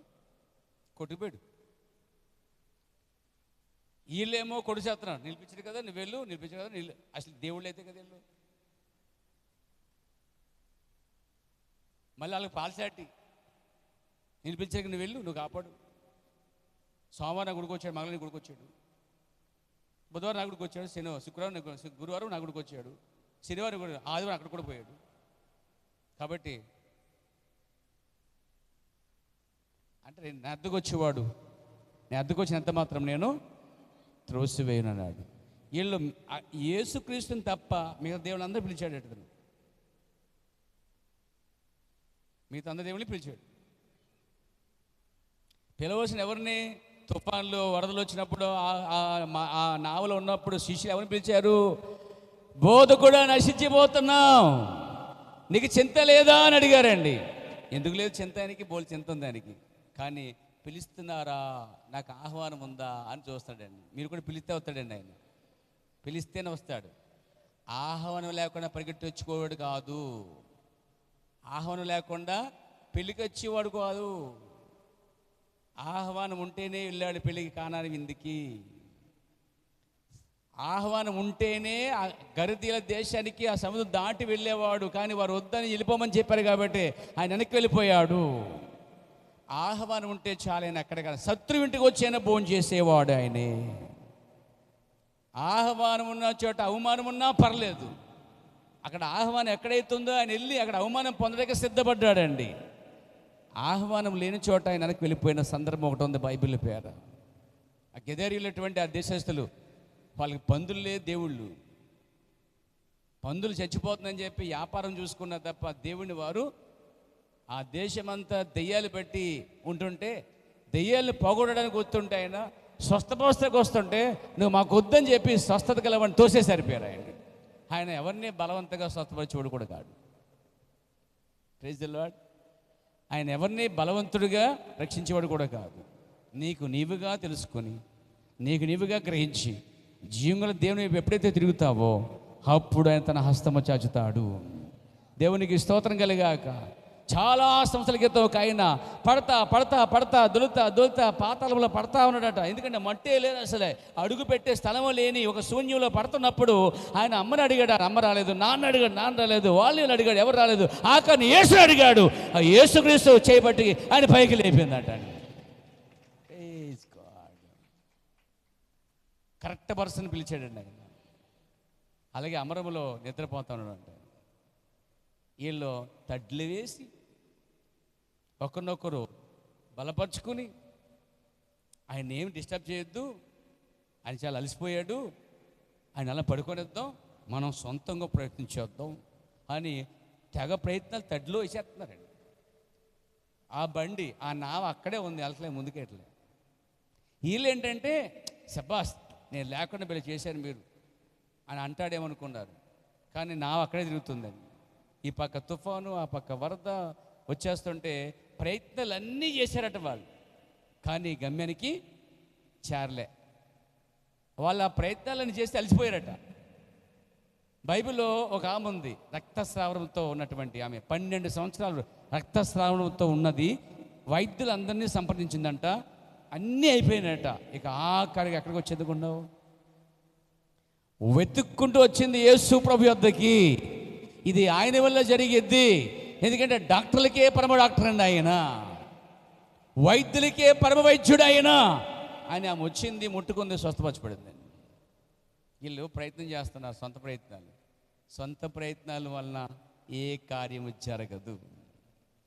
కొట్టుకుపోయాడు. వీళ్ళేమో కొడు చేస్తున్నాడు, నిలిపించాడు కదా నువ్వు వెళ్ళు, నిలిపించాడు కదా నీళ్ళు. అసలు దేవుళ్ళు అయితే కదా వెళ్ళు. మళ్ళీ వాళ్ళకి పాల్సాటి, నిలిపించాక నువ్వు వెళ్ళు, నువ్వు కాపాడు. సోమవారం నా గుడికి వచ్చాడు, మంగళవారం గుడికి వచ్చాడు, బుధవారం నా గుడికి వచ్చాడు, శుక్రవారం, గురువారం నా గుడికి వచ్చాడు, శనివారం కూడా, ఆదివారం అక్కడ కూడా పోయాడు. కాబట్టి అంటే నేను అద్దెకు వచ్చేవాడు, నేను అద్దెకు వచ్చినంత మాత్రం నేను త్రోసివేయను అన్నాడు. వీళ్ళు యేసుక్రీస్తుని తప్ప మిగతా దేవుని అందరూ పిలిచాడు. అతను మిగతా అందరు దేవుని పిలిచాడు. పిలవలసిన ఎవరిని? తుఫాన్లు, వరదలు వచ్చినప్పుడు, ఆ నావలో ఉన్నప్పుడు శిష్యులు ఎవరిని పిలిచారు? బోధకుడా నశించిపోతున్నాం, నీకు చింత లేదా అని అడిగారండి. ఎందుకు లేదు చింత? ఆయనకి బోల్ చింత ఉంది ఆయనకి. కానీ పిలుస్తున్నారా, నాకు ఆహ్వానం ఉందా అని చూస్తాడండి. మీరు కూడా పిలిస్తే వస్తాడండి ఆయన, పిలిస్తేనే వస్తాడు. ఆహ్వానం లేకుండా పరిగెట్టి వచ్చుకోవాడు కాదు, ఆహ్వానం లేకుండా పెళ్ళికి వచ్చేవాడు కాదు. ఆహ్వానం ఉంటేనే వెళ్ళాడు పెళ్ళికి, కానాని విందుకి. ఆహ్వానం ఉంటేనే ఆ గరిదీల దేశానికి, ఆ సముద్రం దాటి వెళ్ళేవాడు. కానీ వారు వద్దని వెళ్ళిపోమని చెప్పారు కాబట్టి ఆయన వెనక్కి వెళ్ళిపోయాడు. ఆహ్వానం ఉంటే చాలైనా అక్కడ కాదు, శత్రువు ఇంటికి వచ్చైనా భోజనం చేసేవాడు ఆయనే. ఆహ్వానం ఉన్న చోట అవమానం ఉన్నా పర్లేదు, అక్కడ ఆహ్వానం ఎక్కడైతుందో ఆయన వెళ్ళి అక్కడ అవమానం పొందడానికి సిద్ధపడ్డాడండి. ఆహ్వానం లేని చోట ఆయన వెనక్కి వెళ్ళిపోయిన సందర్భం ఒకటి ఉంది బైబిల్ పేర. ఆ గెదరీలటువంటి ఆ దేశస్తులు, వాళ్ళకి పందులే దేవుళ్ళు. పందులు చచ్చిపోతుందని చెప్పి వ్యాపారం చూసుకున్న తప్ప దేవుని వారు ఆ దేశమంతా దెయ్యాలు పెట్టి ఉంటుంటే, దెయ్యాలను పోగొట్టడానికి వస్తుంటే, ఆయన స్వస్థపరచడానికి వస్తుంటే నువ్వు మాకు వద్దని చెప్పి స్వస్థత కలవని తోసేసరిపోయారు ఆయన. ఆయన ఎవరిని బలవంతంగా స్వస్థపరిచేవాడు కూడా కాదు. Praise the lord. ఆయన ఎవరిని బలవంతుడిగా రక్షించేవాడు కూడా కాదు. నీకు నీవుగా తెలుసుకొని, నీకు నీవుగా గ్రహించి జీవుల దేవుని ఎప్పుడైతే తిరుగుతావో అప్పుడు ఆయన తన హస్తము చాచుతాడు. దేవునికి స్తోత్రం కలిగాక. చాలా సంవత్సరాల క్రితం ఒక ఆయన పడతా పడతా పడతా దొలుతా దొలుతా పాతాళంలో పడతా ఉన్నాడట. ఎందుకంటే మట్టే లేదు, అసలే అడుగు పెట్టే స్థలము లేని ఒక శూన్యంలో పడుతున్నప్పుడు ఆయన అమ్మని అడిగాడు, అమ్మ రాలేదు. నాన్న అడిగాడు, నాన్న రాలేదు. వాళ్ళని అడిగాడు, ఎవరు రాలేదు. ఆఖరిని యేసు అడిగాడు, ఆ యేసుక్రీస్తు చేయబట్టి ఆయన పైకి లేపిందట. కరెక్ట్ పర్సన్ పిలిచాడండి ఆయన. అలాగే అమరములో నిద్రపోతా ఉన్నాడు. వీళ్ళు తడ్లు వేసి ఒకరినొకరు బలపరుచుకుని ఆయన ఏమి డిస్టర్బ్ చేయొద్దు, ఆయన చాలా అలసిపోయాడు, ఆయన అలా పడుకొనిద్దాం, మనం సొంతంగా ప్రయత్నించేద్దాం అని తెగ ప్రయత్నాలు తడ్లో వేసేస్తున్నారండి. ఆ బండి, ఆ నావ అక్కడే ఉంది, వెళ్ళట్లే, ముందుకెట్లే. వీళ్ళు ఏంటంటే శబాస్ నేను లేకుండా వీళ్ళు చేశారు మీరు అని అంటాడేమనుకున్నారు. కానీ నావ అక్కడే తిరుగుతుందండి. ఈ పక్క తుఫాను, ఆ పక్క వరద వచ్చేస్తుంటే ప్రయత్నాలు అన్నీ చేశారట వాళ్ళు, కానీ గమ్యానికి చేరలే. వాళ్ళు ఆ ప్రయత్నాలను చేసి అలసిపోయారట. బైబిల్లో ఒక ఆమె ఉంది, రక్తస్రావణంతో ఉన్నటువంటి ఆమె. 12 సంవత్సరాలు రక్తస్రావణంతో ఉన్నది. వైద్యులందరినీ సంప్రదించిందంట, అన్నీ అయిపోయినట. ఇక ఆఖరికి ఎక్కడికి వచ్చేందుకున్నావు? వెతుక్కుంటూ వచ్చింది యేసు ప్రభు వద్దకి. ఇది ఆయన వల్ల జరిగేది. ఎందుకంటే డాక్టర్లకే పరమ డాక్టర్ అండి ఆయన, వైద్యులకే పరమ వైద్యుడు ఆయన. ఆయన ఆమె వచ్చింది, ముట్టుకుంది, స్వస్థపరచబడింది. వీళ్ళు ప్రయత్నం చేస్తున్నారు, సొంత ప్రయత్నాల వలన ఏ కార్యము జరగదు.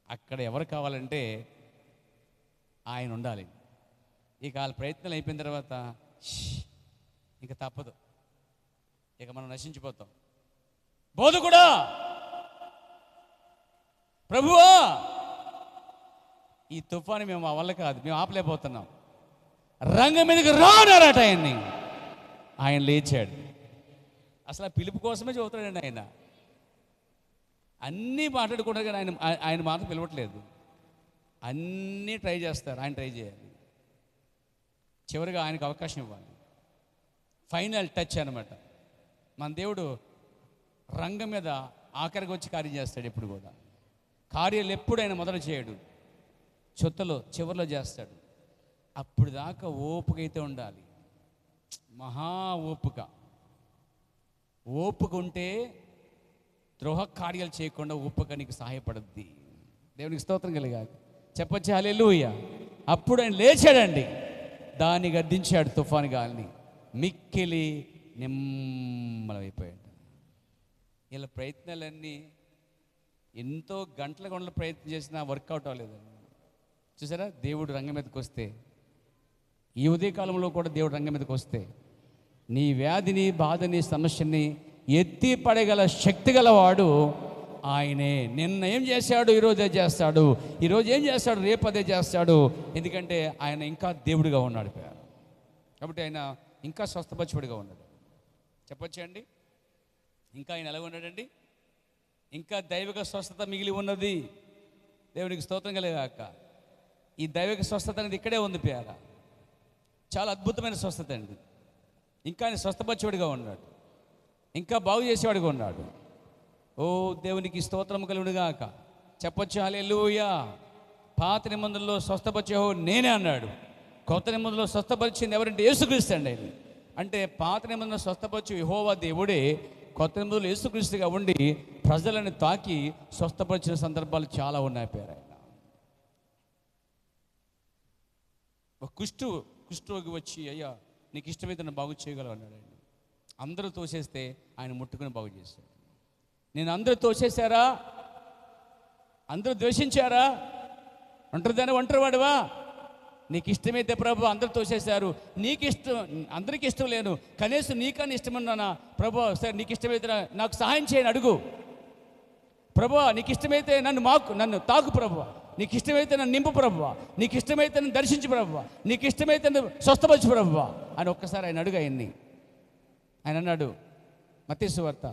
అక్కడ ఎవరు కావాలంటే ఆయన ఉండాలి. ఇక వాళ్ళ ప్రయత్నాలు అయిపోయిన తర్వాత ఇక తప్పదు, ఇక మనం నశించిపోతాం. బోధకుడా, ప్రభువా, ఈ తుఫాను మేము మా వల్ల కాదు, మేము ఆపలేకపోతున్నాం, రంగం మీదకి రానరాట ఆయన్ని. ఆయన లేచాడు. అసలు ఆ పిలుపు కోసమే చదువుతాడండి ఆయన. అన్నీ మాట్లాడుకుంటారు కానీ ఆయన మాత్రం పిలవట్లేదు. అన్నీ ట్రై చేస్తారు, ఆయన ట్రై చేయాలి. చివరిగా ఆయనకు అవకాశం ఇవ్వాలి. ఫైనల్ టచ్ అనమాట. మన దేవుడు రంగం మీద ఆఖరికి వచ్చి కార్యం చేస్తాడు. ఎప్పుడు కూడా కార్యాలు ఎప్పుడు ఆయన మొదలు చేయడు, చివరిలో చేస్తాడు. అప్పుడు దాకా ఓపిక అయితే ఉండాలి, మహా ఓపిక ఉంటే ద్రోహ కార్యాలు చేయకుండా ఓపిక నీకు సహాయపడుద్ది. దేవునికి స్తోత్రం కలిగాక చెప్పొచ్చు హల్లెలూయా. అప్పుడు ఆయన లేచాడండి, దాన్ని గద్దించాడు తుఫాను గాలిని, మిక్కిలి నిమ్మలమైపోయాడు. ఇలా ప్రయత్నాలన్నీ ఎంతో గంటల ప్రయత్నం చేసినా వర్కౌట్ అవ్వలేదండి. చూసారా, దేవుడు రంగం మీదకి వస్తే, ఈ ఉదయకాలంలో కూడా దేవుడు రంగం మీదకి వస్తే నీ వ్యాధిని, బాధని, సమస్యని ఎత్తి పడగల శక్తి గలవాడు ఆయనే. నిన్న ఏం చేశాడు, ఈరోజు అదే చేస్తాడు. ఈరోజు ఏం చేస్తాడు, రేపు అదే చేస్తాడు. ఎందుకంటే ఆయన ఇంకా దేవుడిగా ఉన్నాడు కాబట్టి ఆయన ఇంకా స్వస్థపరచుడిగా ఉన్నాడు. చెప్పొచ్చండి, ఇంకా ఆయన ఎలా ఉన్నాడండి? ఇంకా దైవిక స్వస్థత మిగిలి ఉన్నది. దేవునికి స్తోత్రం కలిగాక. ఈ దైవిక స్వస్థత అనేది ఇక్కడే ఉంది పేర. చాలా అద్భుతమైన స్వస్థత అండి. ఇంకా ఆయన స్వస్థపరచుడిగా ఉన్నాడు, ఇంకా బాగు చేసేవాడిగా ఉన్నాడు. ఓ దేవునికి స్తోత్రం కలుగునుగాక. చెప్పొచ్చు హల్లెలూయా. పాత నిబంధనలో స్వస్థపరిచేహో నేనే అన్నాడు. కొత్త నిబంధనలో స్వస్థపరిచింది ఎవరంటే యేసుక్రీస్తు అండి. ఆయన అంటే పాత నిబంధనలో స్వస్థపరిచే యెహోవా దేవుడే కొత్త నిబంధనలో యేసుక్రీస్తుగా ఉండి ప్రజలను తాకి స్వస్థపరిచిన సందర్భాలు చాలా ఉన్నాయి పేరు. ఆయన ఒక కుష్ఠరోగి వచ్చి, అయ్యా నీకు ఇష్టమైతే నన్ను బాగు చేయగలవు అన్నాడు. ఆయన అందరూ తోసేస్తే ఆయన ముట్టుకుని బాగు చేశాడు. నేను అందరూ తోసేశారా, అందరూ ద్వేషించారా, ఒంటరివాడివా, నీకు ఇష్టమైతే ప్రభు అందరూ తోసేశారు, నీకు ఇష్టం, అందరికీ ఇష్టం లేను, కనీసం నీకన్నా ఇష్టమన్నానా ప్రభు, సరే నీకు ఇష్టమైతే నాకు సహాయం చేయని అడుగు ప్రభు, నీకు ఇష్టమైతే నన్ను తాకు ప్రభు, నీకు ఇష్టమైతే నన్ను నింపు ప్రభు, నీకు ఇష్టమైతే నన్ను దర్శించు ప్రభు, నీకు ఇష్టమైతే నన్ను స్వస్థపరచు ప్రభు అని ఒక్కసారి ఆయన అడుగు. ఆయన అన్నాడు, మత్తయి సువార్త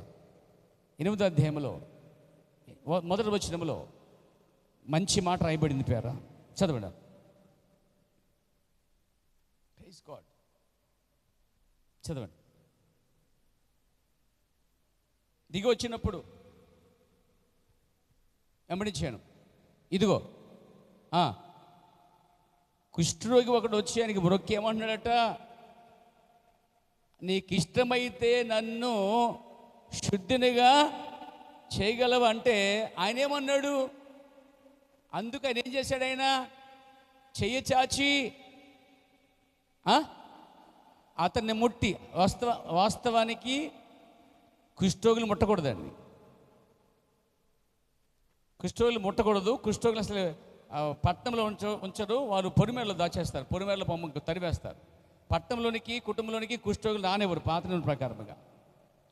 8వ అధ్యాయంలో మొదటి వచనంలో మంచి మాట రాయబడింది పేర. చదవండి. Praise God. చదవండి. దిగి వచ్చినప్పుడు వెంబడించాను, ఇదిగో కుష్ఠరోగి ఒకడు వచ్చి ఆయనకి మొక్కి ఏమంటున్నాడట, నీకు ఇష్టమైతే నన్ను శుద్ధినిగా చేయగలవు అంటే ఆయన ఏమన్నాడు? అందుకు ఆయన ఏం చేశాడు? ఆయన చెయ్యి చాచి అతన్ని ముట్టి, వాస్తవానికి కుష్ఠరోగులు ముట్టకూడదండి. కుష్ఠరోగులు ముట్టకూడదు. కుష్ఠరోగులు అసలు పట్టణంలో ఉంచరు, వారు పొరిమేరలో దాచేస్తారు, పొరిమేరలో బొమ్మ తరివేస్తారు. పట్టణంలోనికి కుటుంబంలోనికి కుష్ఠరోగులు రానివ్వరు పాత నియమం ప్రకారముగా.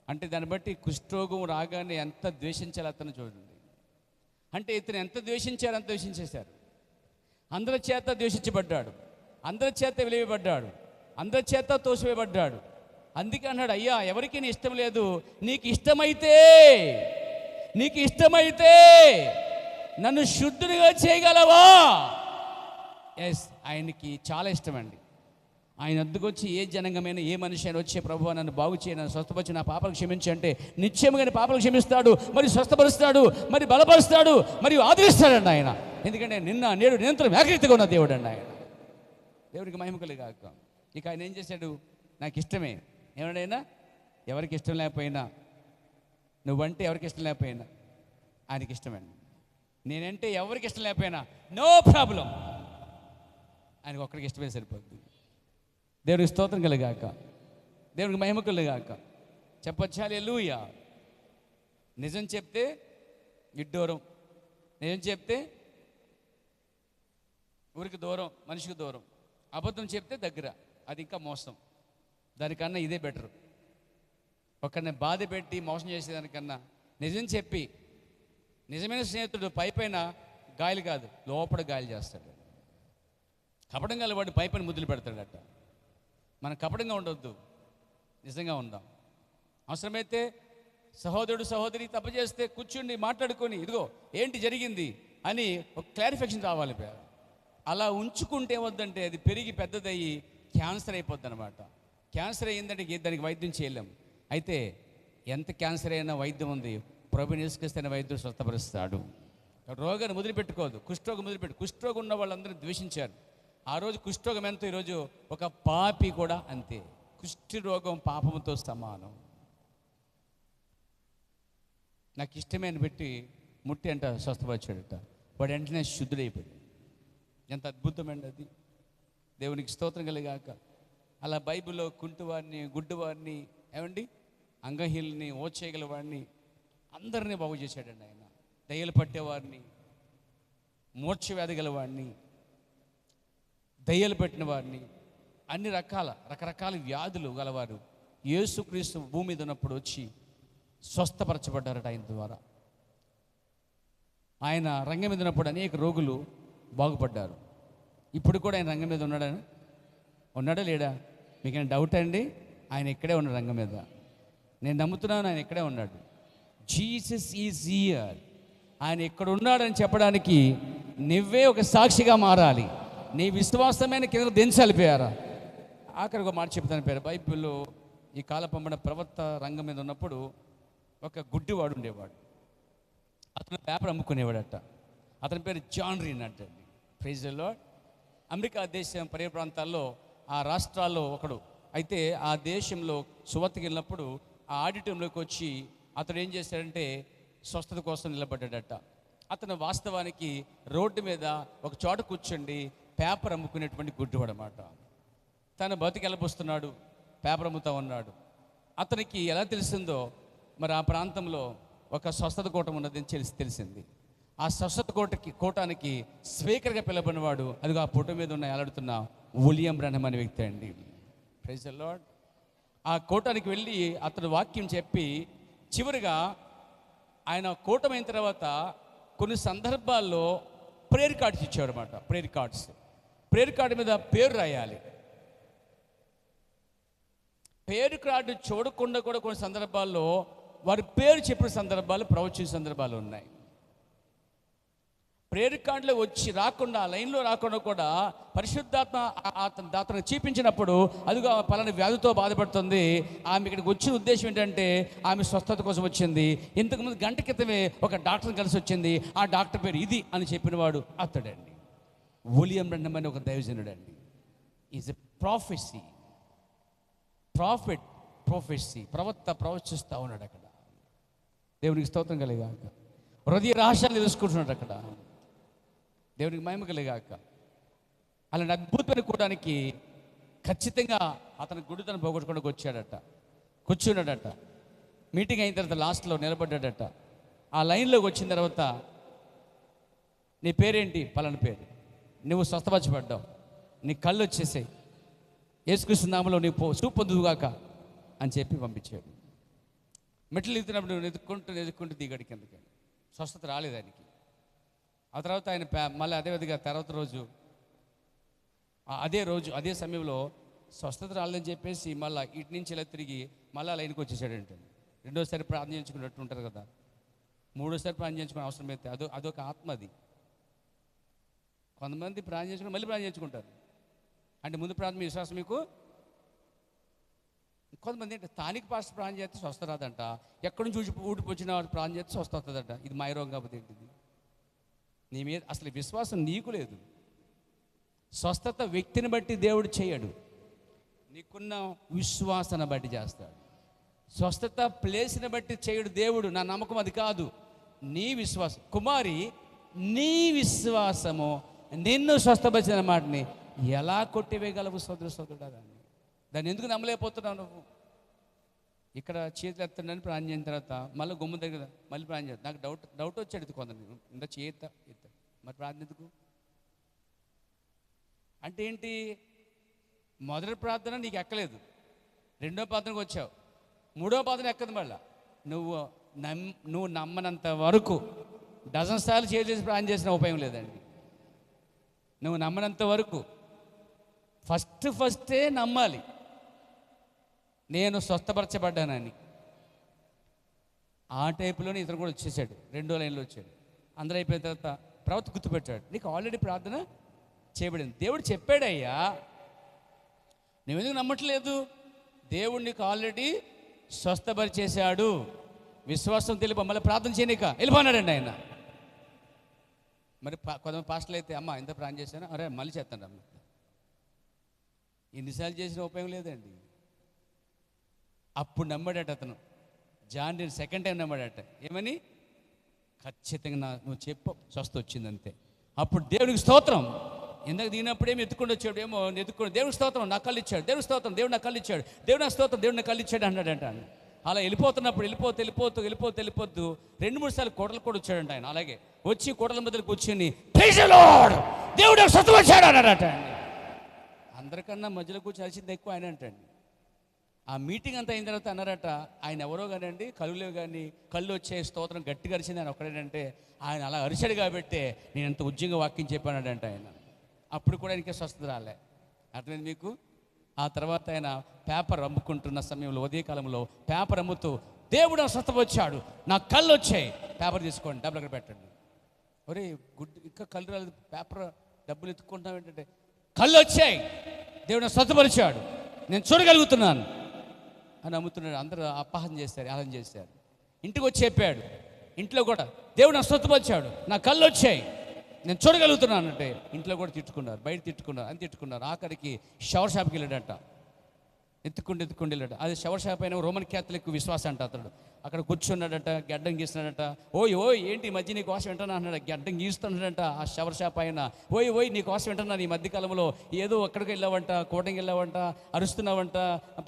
అంటే దాన్ని బట్టి కుష్ఠరోగం రాగానే ఎంత ద్వేషించాలి అతను చూడండి. అంటే ఇతను ఎంత ద్వేషించారు, అంత ద్వేషించేశారు. అందరి చేత ద్వేషించబడ్డాడు, అందరి చేత వెలివేయబడ్డాడు, అందరి చేత తోసివేయబడ్డాడు. అందుకే అన్నాడు, అయ్యా ఎవరికి నీ ఇష్టం లేదు, నీకు ఇష్టమైతే నన్ను శుద్ధునిగా చేయగలవా? ఎస్, ఆయనకి చాలా ఇష్టమండి. ఆయన వద్దకొచ్చి ఏ జనంగమైన ఏ మనిషి అయినా వచ్చే, ప్రభువా నన్ను బాగు చేయి, నన్ను స్వస్థపరిచి నా పాపాలు క్షమించి అంటే నిశ్చయముగా పాపాలు క్షమిస్తాడు, మరి స్వస్థపరుస్తాడు, మరి బలపరుస్తాడు, మరియు ఆదరిస్తాడండి ఆయన. ఎందుకంటే నిన్న నేడు నిరంతరం ఏకరీతిగా ఉన్న దేవుడు అండి ఆయన. దేవుడికి మహిమ కలుగాక. ఇక ఆయన ఏం చేశాడు? నాకు ఇష్టమే. ఏమడైనా ఎవరికి ఇష్టం లేకపోయినా, నువ్వంటే ఎవరికి ఇష్టం లేకపోయినా ఆయనకి ఇష్టమండి. నేనంటే ఎవరికి ఇష్టం లేకపోయినా నో ప్రాబ్లం, ఆయనకు ఒక్కడికి ఇష్టమే సరిపోద్ది. దేవుడికి స్తోత్రం కలుగాక, దేవుడికి మహిమ కలుగాక. చెప్పొచ్చా హల్లెలూయా. నిజం చెప్తే విడ్డూరం, నిజం చెప్తే ఊరికి దూరం, మనిషికి దూరం. అబద్ధం చెప్తే దగ్గర, అది ఇంకా మోసం. దానికన్నా ఇదే బెటరు. ఒకరిని బాధ పెట్టి మోసం చేసేదానికన్నా నిజం చెప్పి, నిజమైన స్నేహితుడు పైపైన గాయలు కాదు, లోపల గాయలు చేస్తాడు. కపటంగా వాడు పైపైన ముద్దులు పెడతాడట. మనం కపటంగా ఉండొద్దు, నిజంగా ఉందాం. అవసరమైతే సహోదరుడు సహోదరి తప్పు చేస్తే కూర్చుండి మాట్లాడుకొని, ఇదిగో ఏంటి జరిగింది అని ఒక క్లారిఫికేషన్ రావాలి. అలా ఉంచుకుంటే వద్దంటే అది పెరిగి పెద్దదయ్యి క్యాన్సర్ అయిపోద్ది అనమాట. క్యాన్సర్ అయ్యిందంటే దానికి వైద్యం చేయలేం. అయితే ఎంత క్యాన్సర్ అయినా వైద్యం ఉంది. ప్రభువుని యేసుక్రీస్తు వైద్యుడు స్వస్థపరుస్తాడు. రోగాన్ని మొదలుపెట్టుకోదు. కుష్ఠరోగం కుష్ఠరోగం ఉన్న వాళ్ళందరూ ద్వేషించారు. ఆ రోజు కుష్ఠరోగం ఎంతో, ఈరోజు ఒక పాపి కూడా అంతే. కుష్ఠరోగం పాపంతో సమానం. నాకు ఇష్టమైన పెట్టి ముట్టి అంట స్వస్థపరిచాడట. వాడు వెంటనే శుద్ధుడైపోయాడు. ఎంత అద్భుతమండి అది. దేవునికి స్తోత్రం కలిగాక. అలా బైబిల్లో కుంటివారిని, గుడ్డివారిని, ఏమండి అంగహీల్ని, ఓచేయగల వాడిని అందరినీ బాగు చేశాడండి ఆయన. దయ్యాలు పట్టేవారిని, మూర్ఛవ్యాధి గలవాడిని, దయ్యాలు పెట్టిన వారిని, అన్ని రకరకాల వ్యాధులు గలవారు యేసుక్రీస్తు భూమి మీద ఉన్నప్పుడు వచ్చి స్వస్థపరచబడ్డారట ఆయన ద్వారా. ఆయన రంగం మీద ఉన్నప్పుడు అనేక రోగులు బాగుపడ్డారు. ఇప్పుడు కూడా ఆయన రంగం మీద ఉన్నాడా లేడా? మీకేమైనా డౌట్ అండి? ఆయన ఇక్కడే ఉన్నాడు రంగం మీద. నేను నమ్ముతున్నాను ఆయన ఇక్కడే ఉన్నాడు. Jesus is here. ఆయన ఇక్కడ ఉన్నాడని చెప్పడానికి నువ్వే ఒక సాక్షిగా మారాలి. నీ విశ్వాసమైన కింద దించాలి పేరా. ఆఖరికి ఒక మాట చెప్తాను పేరు. బైబిల్లో ఈ కాలపంబడ ప్రవక్త రంగం మీద ఉన్నప్పుడు ఒక గుడ్డివాడు ఉండేవాడు. అతను పేపర్ అమ్ముకునేవాడట. అతని పేరు జాన్ రీన్ అంటండి. Praise the lord. అమెరికా దేశం పర్యాయ ప్రాంతాల్లో ఆ రాష్ట్రాల్లో ఒకడు. అయితే ఆ దేశంలో సువార్తకి వెళ్ళినప్పుడు ఆ ఆడిటోరియంలోకి వచ్చి అతడు ఏం చేశాడంటే స్వస్థత కోసం నిలబడ్డాడట. అతను వాస్తవానికి రోడ్డు మీద ఒక చోట కూర్చోండి పేపర్ అమ్ముకునేటువంటి గుడ్డివాడు అన్నమాట. తను బతికెళ్ళబోస్తున్నాడు, పేపర్ అమ్ముతా ఉన్నాడు. అతనికి ఎలా తెలిసిందో, మరి ఆ ప్రాంతంలో ఒక స్వస్థత కూటం ఉన్నదని తెలిసింది. ఆ స్వస్థత కూటానికి స్పీకర్గా పిలవబడినవాడు అదిగో ఆ ఫోటో మీద ఉన్న ఎలాడుతున్న విలియం బ్రహ్మ్ అనే వ్యక్తి అండి. Praise the lord. ఆ కూటానికి వెళ్ళి అతడు వాక్యం చెప్పి చివరిగా ఆయన కూటమైన తర్వాత కొన్ని సందర్భాల్లో ప్రేయర్ కార్డ్స్ ఇచ్చాడు అనమాట. ప్రేయర్ కార్డు మీద పేరు రాయాలి. పేరు కార్డు చూడకుండా కూడా కొన్ని సందర్భాల్లో వారి పేరు చెప్పిన సందర్భాలు, ప్రవచించిన సందర్భాలు ఉన్నాయి. ప్రేయర్ కార్డులో వచ్చి రాకుండా, లైన్లో రాకుండా కూడా పరిశుద్ధాత్మ అతను చూపించినప్పుడు అదిగో పలానా వ్యాధితో బాధపడుతుంది, ఆమె ఇక్కడికి వచ్చిన ఉద్దేశం ఏంటంటే ఆమె స్వస్థత కోసం వచ్చింది. ఇంతకుముందు గంట క్రితమే ఒక డాక్టర్ని కలిసి వచ్చింది, ఆ డాక్టర్ పేరు ఇది అని చెప్పినవాడు అతడండి. విలియం బ్రెన్హమ్ అని ఒక దైవజనుడు అండి. ఈజ్ ఎ ప్రాఫెసీ, ప్రొఫెసీ, ప్రవచిస్తూ ఉన్నాడు అక్కడ. దేవునికి స్తోత్రం కలిగాక. హృదయ రహస్యాలు తెలుసుకుంటున్నాడు అక్కడ. దేవునికి మహిమ కలిగాక. అలాంటి అద్భుతాన్ని కూడానికి ఖచ్చితంగా అతను గుడితను పోగొట్టుకోవడానికి వచ్చాడట, కూర్చున్నాడట. మీటింగ్ అయిన తర్వాత లాస్ట్లో నిలబడ్డాడట. ఆ లైన్లోకి వచ్చిన తర్వాత, నీ పేరేంటి? పలానా పేరు. నువ్వు స్వస్థపరచబడ్డావు, నీ కళ్ళు వచ్చేసాయి, యేసుక్రీస్తు నామములో నీవు చూపు పొందుదుగాక అని చెప్పి పంపించాడు. మెట్లు ఎత్తినప్పుడు ఎదుక్కుంటూ దిగాడు కిందకి. స్వస్థత రాలేదు ఆయనకి. ఆ తర్వాత ఆయన మళ్ళీ అదేవిధంగా తర్వాత రోజు అదే సమయంలో స్వస్థత రాలేదని చెప్పేసి మళ్ళీ ఇటు నుంచి ఇలా తిరిగి మళ్ళీ లైన్కి వచ్చేసాడంటే. రెండోసారి ప్రార్థన చేయించుకున్నట్టు ఉంటారు కదా, మూడోసారి ప్రార్థన చేయించుకునే అవసరం అయితే అదొక ఆత్మ. అది కొంతమంది ప్రార్థన చేసుకుని మళ్ళీ ప్రార్థన చేయించుకుంటారు. అంటే ముందు ప్రార్థన విశ్వాసం మీకు. కొంతమంది అంటే స్థానిక పాస్టర్ ప్రార్థన చేస్తే స్వస్థ రాదంట, ఎక్కడి నుంచి ఊడిపోవచ్చిన వాడు ప్రార్థన చేస్తే స్వస్థ వస్తుందంట. ఇది మాయరోగం కాకపోతే ఏంటిది? నీ మీద అసలు విశ్వాసం నీకు లేదు. స్వస్థత వ్యక్తిని బట్టి దేవుడు చేయడు, నీకున్న విశ్వాసాన్ని బట్టి చేస్తాడు. స్వస్థత ప్లేస్ని బట్టి చేయడు దేవుడు. నా నమ్మకం అది కాదు, నీ విశ్వాసం. కుమారి, నీ విశ్వాసము నిన్ను స్వస్థపరిచిన మాటని ఎలా కొట్టివేయగలవు? సోదరుడా, దాన్ని ఎందుకు నమ్మలేకపోతున్నావు నువ్వు? ఇక్కడ చేతులు ఎత్తండి ప్రాణం చేసిన తర్వాత మళ్ళీ గుమ్మ దగ్గర మళ్ళీ ప్రాణం చేస్తాను. నాకు డౌట్ వచ్చాడు కొందరు, ఇంత చేత ఎత్తాడు, మరి ప్రార్థన ఎందుకు అంటే ఏంటి? మొదటి ప్రార్థన నీకు ఎక్కలేదు, రెండో ప్రార్థనకు వచ్చావు, మూడో ప్రార్థన ఎక్కదు. మళ్ళీ నువ్వు నమ్మనంత వరకు డజన్ సార్లు చేసి ప్రార్థన చేసిన ఉపయోగం లేదండి. నువ్వు నమ్మనంత వరకు ఫస్టే నమ్మాలి, నేను స్వస్థపరచబడ్డానని. ఆ టైపులోనే ఇతను కూడా వచ్చేసాడు, రెండో లైన్లో వచ్చాడు. అందరూ అయిపోయిన తర్వాత ప్రవక్త గుర్తుపెట్టాడు, నీకు ఆల్రెడీ ప్రార్థన చేయబడింది. దేవుడు చెప్పాడయ్యా, నువ్వెందుకు నమ్మట్లేదు? దేవుడు నీకు ఆల్రెడీ స్వస్థపరిచేశాడు, విశ్వాసం తెలిప, మళ్ళీ ప్రార్థన చేయనిక వెళ్ళిపోన్నాడండి ఆయన. మరి కొంతమంది పాస్టర్లు అయితే, అమ్మ ఎంత ప్రార్థన చేశాను, అరే మళ్ళీ చేస్తాను అమ్మ. ఎన్నిసార్లు చేసిన ఉపయోగం లేదండి. అప్పుడు నమ్మాడట అతను. జాన్ సెకండ్ టైం నమ్మాడట. ఏమని? ఖచ్చితంగా నువ్వు చెప్పు, స్వస్థ వచ్చిందంతే. అప్పుడు దేవునికి స్తోత్రం. ఎందుకు దీనప్పుడేమో ఎత్తుಕೊಂಡು వచ్చాడు, ఏమో ఎత్తుಕೊಂಡು దేవునికి స్తోత్రం, నా కళ్ళు ఇచ్చాడు, దేవునికి స్తోత్రం, దేవుడు నా కళ్ళు ఇచ్చాడు, దేవుడు నా స్తోత్రం, దేవుడు నా కళ్ళు ఇచ్చాడు అన్నాడంట. అలా వెళ్ళిపోతున్నప్పుడు వెళ్ళిపోతూ 2-3 సార్లు కోటలు కూడా వచ్చాడంట ఆయన. అలాగే వచ్చి కోటల మధ్యలో కూర్చొని ప్రైజ్ ది లార్డ్, దేవుడు స్వస్థ వచ్చాడు అన్నాడట. అందరికన్నా మధ్యలో కూర్చొని అరిచింది ఎక్కువ ఆయన అంటండి. ఆ మీటింగ్ అంతా అయిన తర్వాత అన్నారట, ఆయన ఎవరో కానండి, కళ్ళు కానీ కళ్ళు వచ్చే స్తోత్రం గట్టిగా అరిచింది ఆయన ఒక్కడేనంటే, ఆయన అలా అరిచాడు కాబట్టి నేను ఎంత ఉద్యోగ వాక్యం చెప్పానంటే ఆయన. అప్పుడు కూడా ఆయనకే స్వస్థత రాలే. అర్థమైంది మీకు? ఆ తర్వాత ఆయన పేపర్ అమ్ముకుంటున్న సమయంలో, ఉదయకాలంలో పేపర్ అమ్ముతూ, దేవుడు స్వస్థ వచ్చాడు, నా కళ్ళు వచ్చాయి, పేపర్ తీసుకోండి, డబ్బులు అక్కడ పెట్టండి. ఒరే ఇంకా కళ్ళు రాలేదు, పేపర్ డబ్బులు ఎత్తుకుంటాం ఏంటంటే, కళ్ళు వచ్చాయి, దేవుడు స్వస్థపరిచాడు, నేను చూడగలుగుతున్నాను అని అమ్ముతున్నాడు. అందరూ అపహాసం చేశారు, ఆహ్లాదం చేశారు. ఇంటికి వచ్చి చెప్పాడు, ఇంట్లో కూడా దేవుడు స్వస్థపరిచాడు, నా కళ్ళు వచ్చాయి, నేను చూడగలుగుతున్నాను అంటే ఇంట్లో కూడా తిట్టుకున్నారు, బయట తిట్టుకున్నారు, అని తిట్టుకున్నారు. ఆఖరికి షవర్ షాప్కి వెళ్ళాడట, ఎత్తుకుంటూ వెళ్ళాడు. అది షవర్ షాప్ అయినా రోమన్ క్యాథలిక్ విశ్వాసం అంట. అతడు అక్కడ కూర్చున్నాడట, గడ్డం గీస్తున్నాడట. ఓయ్ ఏంటి ఈ మధ్య నీ కోసం వింటున్నా అన్నాడు. గడ్డం గీస్తున్నాడట ఆ షవర్ షాప్ అయినా. ఓయ్ నీ కోసం వింటున్నాను, ఈ మధ్యకాలంలో ఏదో ఎక్కడికి వెళ్ళావంట, కోటింగ్ వెళ్ళావంట, అరుస్తున్నావంట,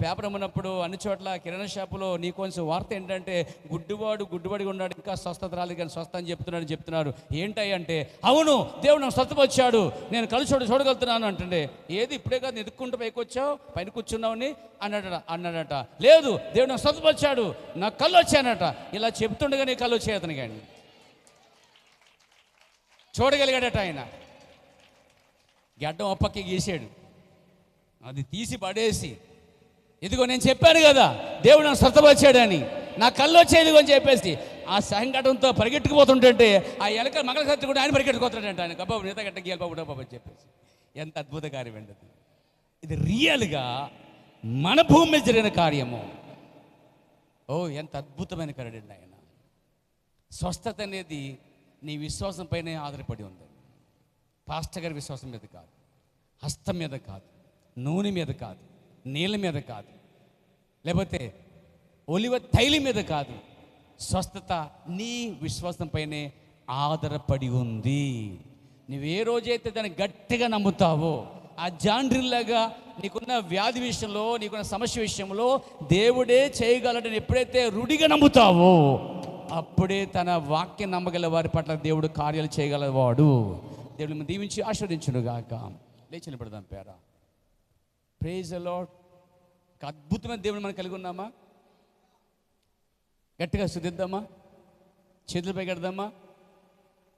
పేపర్ అమ్మినప్పుడు అన్ని చోట్ల కిరాణా షాపులో నీ కొంచెం వార్త ఏంటంటే గుడ్డివాడిగా ఉన్నాడు, ఇంకా స్వస్థత రాలేదు కానీ స్వస్థ అని చెప్తున్నారు. ఏంటయ్య అంటే, అవును దేవుడు నాకు స్వస్థపరిచాడు, నేను కళ్ళు చూడగలుగుతున్నాను అంటే. ఏది ఇప్పుడే కాదు ఎదుక్కుంటూ పైకి వచ్చావు, పైన కూర్చున్నావుని అన్నాడట. లేదు దేవుడు నాకు స్వస్థపరిచాడు, నా కళ్ళు వచ్చానట. ఇలా చెప్తుండగా నీ కళ్ళు వచ్చాయి అతనికి. అండి చూడగలిగాడట ఆయన. గడ్డం ఒప్పకి గీసాడు, అది తీసి పడేసి, ఇదిగో నేను చెప్పాను కదా దేవుడు నాకు స్వస్థపరిచాడని, నా కళ్ళు వచ్చేది అని చెప్పేసి ఆ సాయంకాలంతో పరిగెట్టుకుపోతుంటే ఆ ఎలక మంగళసత్రి కూడా ఆయన పరిగెట్టుకుపోతాడంట. ఆయన గబ్బా నేత గట్ట గీయాలి బాబు బాబు అని చెప్పేసి. ఎంత అద్భుత కార్యం అండి అది. ఇది రియల్గా మన భూమి మీద జరిగిన కార్యము. ఓ ఎంత అద్భుతమైన కార్యండి ఆయన. స్వస్థత అనేది నీ విశ్వాసం పైనే ఆధారపడి ఉంది. పాస్టర్ గారి విశ్వాసం మీద కాదు, హస్తం మీద కాదు, నూనె మీద కాదు, నీళ్ళ మీద కాదు, లేకపోతే ఒలివ తైలి మీద కాదు. స్వస్థత నీ విశ్వాసం పైనే ఆధారపడి ఉంది. నువ్వు ఏ రోజైతే దాన్ని గట్టిగా నమ్ముతావో, ఆ జాండ్రిల్లాగా నీకున్న వ్యాధి విషయంలో, నీకున్న సమస్య విషయంలో దేవుడే చేయగలడని ఎప్పుడైతే రుడిగా నమ్ముతావో, అప్పుడే తన వాక్యం నమ్మగల వారి పట్ల దేవుడు కార్యాలు చేయగలవాడు. దేవుడు దీవించి ఆశీర్వదించును గాక. లేచి నిలబడదాం పేరా. Praise the lord. ఒక అద్భుతమైన దేవుడు మనం కలిగి ఉన్నామా? గట్టిగా స్తుతిద్దామా? చేతులపై కడదామా?